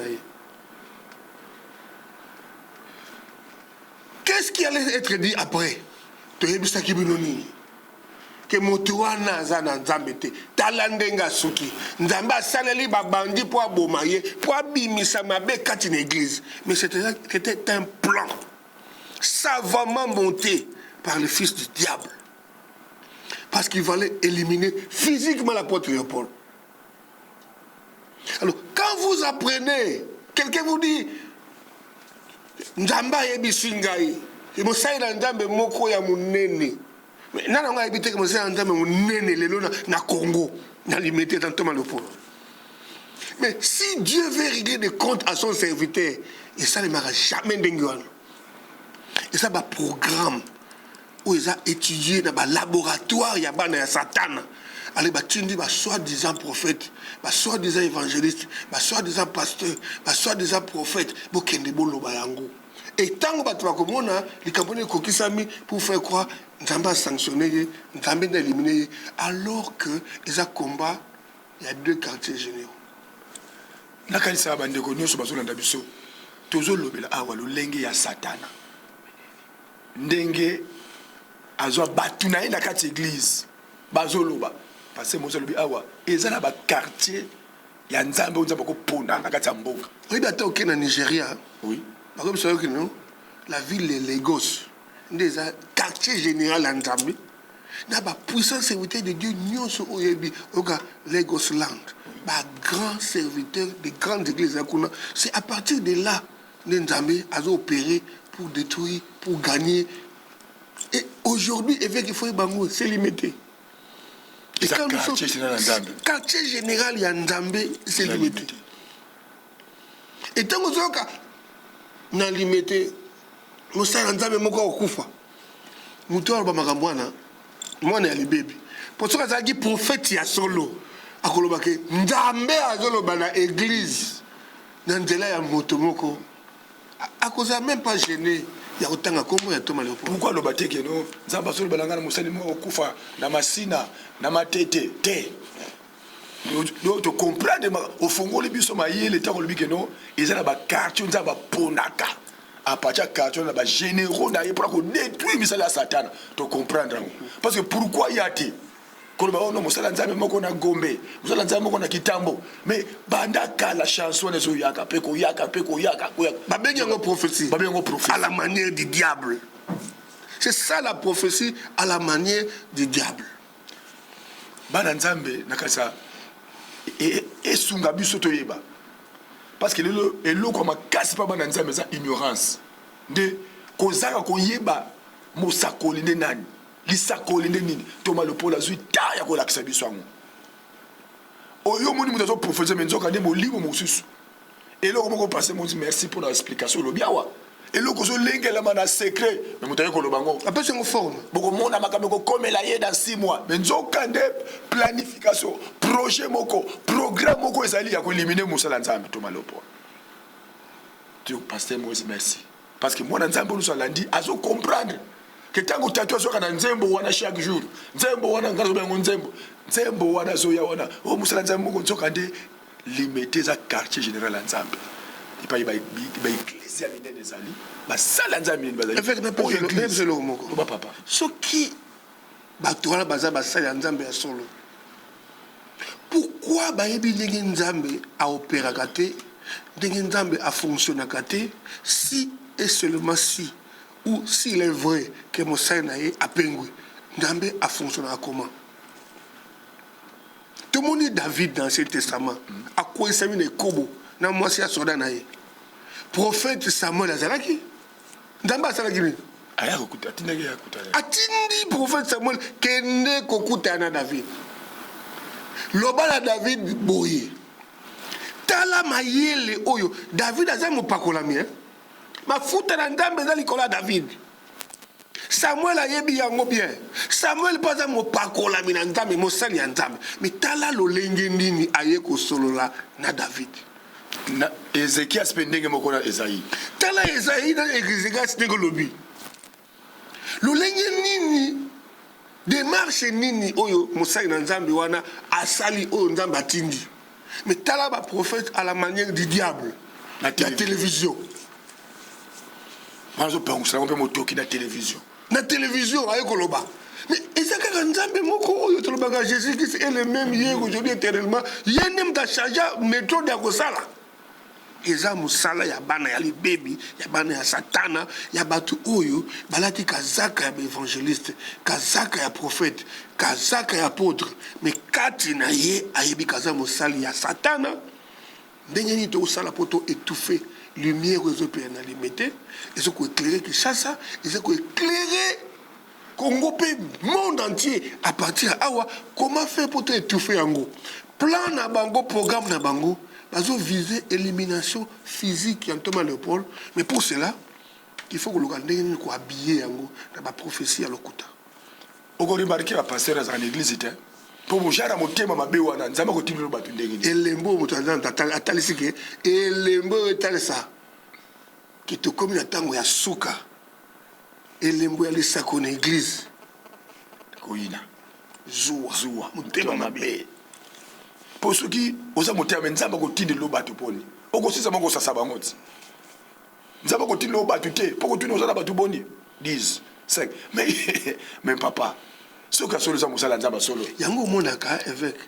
Qu'est-ce qui allait être dit après? Que motuana zana nzambete talandenga suki nzamba saleli babandi po abomaye po abimisa mabe kati na église, mais c'était un plan savamment monté par le fils du diable parce qu'il fallait éliminer physiquement l'apôtre Léopold. Alors quand vous apprenez, quelqu'un vous dit nzamba yebisingai et mosaila nzambe moko ya munene. Mais on a évité que monsieur André na Congo, na limité dans Thomas Léopold. Mais si Dieu veut régler des comptes à son serviteur, et ça ne m'aura jamais d'engueule. Et ça, un programme où ils ont étudié dans un laboratoire, il y a un Satan. Allez, tu dis, soi-disant prophète, soi-disant évangéliste, soi-disant pasteur, soi-disant prophète, et tant que tu vas comme les campagnes pour faire croire Nzamba sanctionné, Nzamba éliminé, alors que les combat, il y a 2 quartiers généraux. Nakalisa bandeko nyonso bazolanda biso tozolobela awa lolenge ya satana ndenge azwa batu na ye na kati église bazoloba parce que mozolobi awa ezala ba quartier ya nzambe onza bako pona na kati ya mboka. Oui, ata ok na Nigeria. Oui. Comme ça que non, la ville de Lagos, des quartier général en Zambie, n'a pas puissant serviteur de Dieu nyonso oyebi oga Lagos Land. Bah grand serviteur des grandes églises. C'est à partir de là que Nzambe a opéré pour détruire, pour gagner. Et aujourd'hui, avec il faut Bango, c'est limité. Et quand nous sommes quartier général, il y a Nzambe, c'est limité. Et tant que nous sommes limité, nous sommes Nzambe moko okufa. Nous sommes Bamagambwana, moi on est les bébés. Pour ça, ça dit prophète ya solo. Akolobake Nzambe azoloba na église. Dans nzela ya motomoko. Akoza même pas gêné. Ya otanga kombo ya Thomas Léopold. Pourquoi le baté que non Nzamba solo balanga na musali mo okufa na masina na matete te. Donc tu comprends au fond les biso mayele tant le bikeno ezala ba quartier nzamba ponaka. À partir de quartier na ba généraux na pour ko détruire misala ya Satan. Tu comprendre parce que pourquoi y a été koloba ono musala nzambe moko na gombe musala nzambe moko na kitambo mais banda la chanson les oyaka peko yaka babengi ngo prophétie à la manière du diable. C'est ça la prophétie à la manière du diable. Bana nzambe nakasa et sunga biso toyeba parce que le eloko makasi pa bana nzambe za ignorance de kozaka koyeba mosakoli nde nani lisakoli nde nini Thomas Léopold azui ta ya kolakisa biso yango oyo moni mutu azoprophése me nzoka nde molimo mosusu eloko moko passe mo dit merci pour l'explication lobi awa eloko ozolengelama na secret me mutu aye koloba ngo apesi yango forme bokomona makambo ekokomela ye dans 6 mois me nzoka nde planification projet moko programme moko ezali ya koelimine mosala nzambe Thomas Léopold tu pasteur Moïse merci parce que moi nzambe olusu alandi azocomprendre que tango tatu azoka na nzembo wana chaque jour nzembo wana ngazo bengo nzembo wana zoya wana o musala nzambe moko nzoka nde limité za quartier général ya nzambe ipa ba église ya minene ezali basala nzambe minene bazali effectivement le moko ba papa soki bato wana baza basala nzambe ya solo pourquoi bayebi ndenge nzambe aopéraka te ndenge nzambe afonctionnaka te si et seulement si ou s'il est vrai que Moussa Naye a pengoué, Ndambe a fonctionné comment? Tout le monde dit David dans l'Ancien Testament. À quoi il s'est mis les kobo? Dans moi, c'est à Soda Naye. Prophète Samuel Azalaki. Ndambe Azalaki. Atindi prophète Samuel kende kokuta na David. Lobala David boye. Tala mayele oyo David aza mopakola mi mafuta na Nzambe za likola David. Samuel ayebi yango bien. Samuel pas aza mopakola mi na Nzambe mosali ya Nzambe. Mi tala lolenge nini aye ko solola na David. Na Ezekias pendenge mokona Esaïe. Tala Esaïe na Ezekias ndenge lobi. Lolenge nini démarche nini oyo mosali na Nzambe wana asali oyo Nzambe atindi. Mais tala ba prophète à la manière du diable. La télévision. Mazo pangusala on peut motoki na télévision. Na télévision ayo koloba. Mais ezaka ka Nzambe moko oyo tolobaka Jésus Christ est le même hier aujourd'hui éternellement. Yenem ta changer méthode ya kosala. Eza musala ya bana ya libebi, ya bana ya satana, ya batu oyo balati kazaka ya évangéliste, kazaka ya prophète, kazaka ya apôtre, mais kati na ye ayebi kaza musali ya satana. Ndenge ni to usala poto étouffer lumière aux européens na limité, et ce ko éclairer Kinshasa, et ce ko éclairer Congo pe monde entier à partir awa comment faire pour étouffer yango. Plan na bango, programme na bango. Ils ont visé l'élimination physique en Thomas Léopold, mais pour cela, il faut que le Gandé soit habillé dans la prophétie à l'Okuta. Vous avez remarqué la pasteur dans l'église, pour vous gérer mon thème, ma béouana, nous avons continué le bâton d'église. Et l'embo, vous avez atalisé, et l'embo est ça. Qui te comme une tango ya souka. Et l'embo est ça qu'on église. Koina. Zoua. Mon thème, ma bé. Pour ceux qui osent monter à Nzamba continue le bateau poni. Au côté ça manque ça sabangoti. Nzamba continue le bateau té. Pour continuer aux bateau boni. 10, 5. Mais papa, ce que solo ça musala Nzamba solo. Yango monaka évêque.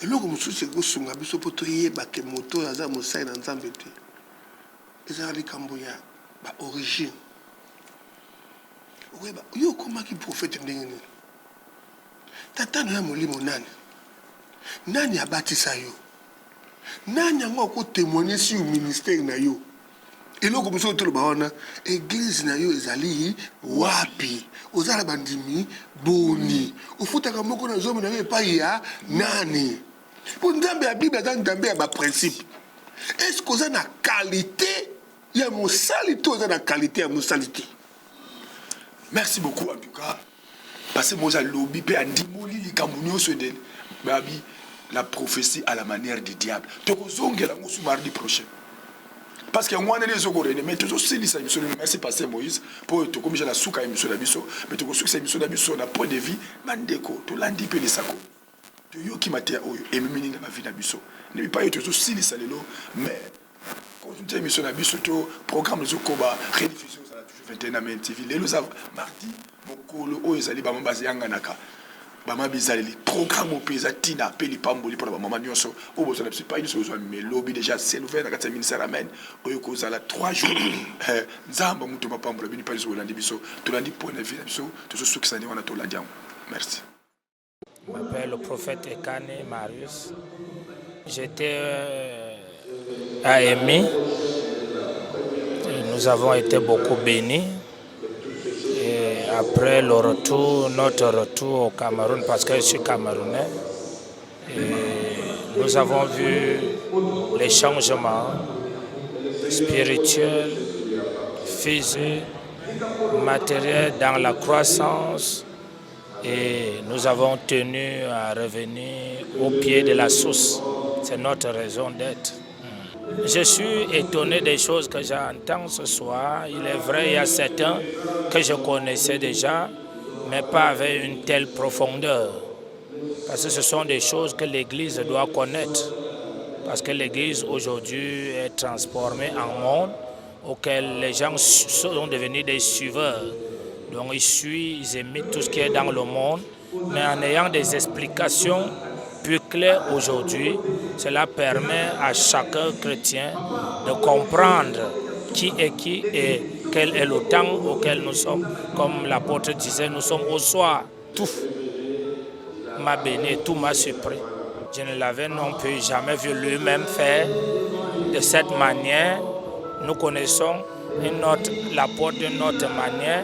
Et là comme souci que sunga biso poto yeba ke moto aza musala na Nzamba té. Ezali kamboya ba origine. Oeba yo koma ki prophète ndengene. Tata na molimo nani. Nani abatisa yo? Nani yango ko témoigner sur le ministère na yo? Et là comme ça tout le baona église na yo ezali wapi? Ozala bandimi boni. Ofutaka moko na zomo na yo pa ya nani? Pour Nzambe ya Bible dans Nzambe ya ba principe. Est-ce que ça na qualité ya musalité ou ça na qualité ya musalité? Merci beaucoup en tout cas. Parce que moi j'ai lobby pe andimoli likamунyo sodel. Babi la prophétie à la manière du diable. Tokozongela musu mardi prochain. Parce que moi les ogorene mais toujours c'est ça merci pasteur Moïse pour te comme j'ai la souka émission d'abiso mais to souka émission d'abiso na point de vie mandeko to landi pe les sako. To yo ki matia oyo et même na ma vie d'abiso. Ne pas yo toujours c'est ça lelo mais quand tu émission d'abiso to programme les okoba rediffusion ça toujours 21 à TV les mardi mokolo oyo ezali ba mbazi yanga naka. Bama bizali programme au pays tina peli pamboli pour maman nyonso au besoin de pas une solution mais lobby déjà c'est ouvert dans le ministère amen oyo kozala 3 jours nzamba muto mapambola bini pas zo landi biso to landi point de vue biso to so sukisa ni wana to landi merci. Je m'appelle le prophète Ekane Marius. J'étais à Emi. Nous avons été beaucoup bénis. Et après le retour, notre retour au Cameroun, parce que je suis camerounais, et nous avons vu les changements spirituels, physiques, matériels dans la croissance et nous avons tenu à revenir au pied de la source. C'est notre raison d'être. Je suis étonné des choses que j'entends ce soir. Il est vrai, il y a certains que je connaissais déjà, mais pas avec une telle profondeur. Parce que ce sont des choses que l'Église doit connaître. Parce que l'Église aujourd'hui est transformée en monde auquel les gens sont devenus des suiveurs. Donc ils suivent, ils imitent tout ce qui est dans le monde, mais en ayant des explications plus claires aujourd'hui, cela permet à chacun chrétien de comprendre qui est qui et quel est le temps auquel nous sommes. Comme l'apôtre disait, nous sommes au soir. Tout m'a béni, tout m'a surpris. Je ne l'avais non plus jamais vu lui-même faire de cette manière. Nous connaissons l'apôtre d'une autre manière,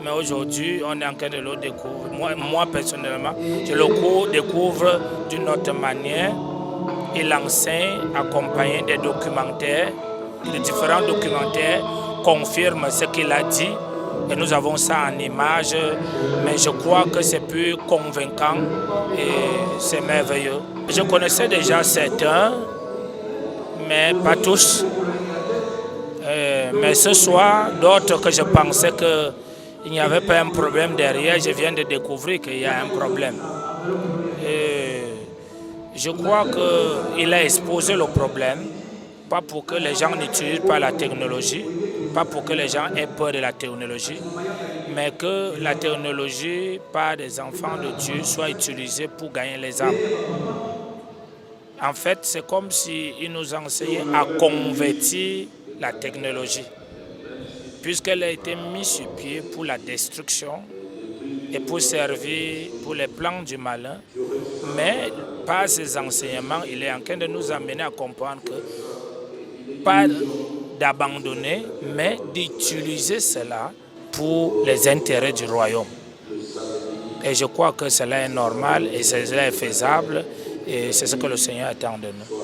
mais aujourd'hui, on est en train de le découvrir. Moi personnellement, je le découvre d'une autre manière. Il enseigne accompagné des documentaires. Les différents documentaires confirment ce qu'il a dit. Et nous avons ça en image, mais je crois que c'est plus convaincant et c'est merveilleux. Je connaissais déjà certains, mais pas tous. Mais ce soir, d'autres que je pensais qu'il n'y avait pas un problème derrière, je viens de découvrir qu'il y a un problème. Et je crois qu'il a exposé le problème, pas pour que les gens n'utilisent pas la technologie, pas pour que les gens aient peur de la technologie, mais que la technologie par des enfants de Dieu soit utilisée pour gagner les âmes. En fait, c'est comme s'il nous enseignait à convertir la technologie, puisqu'elle a été mise sur pied pour la destruction et pour servir pour les plans du malin. Mais par ses enseignements, il est en train de nous amener à comprendre que pas d'abandonner, mais d'utiliser cela pour les intérêts du royaume. Et je crois que cela est normal et cela est faisable et c'est ce que le Seigneur attend de nous.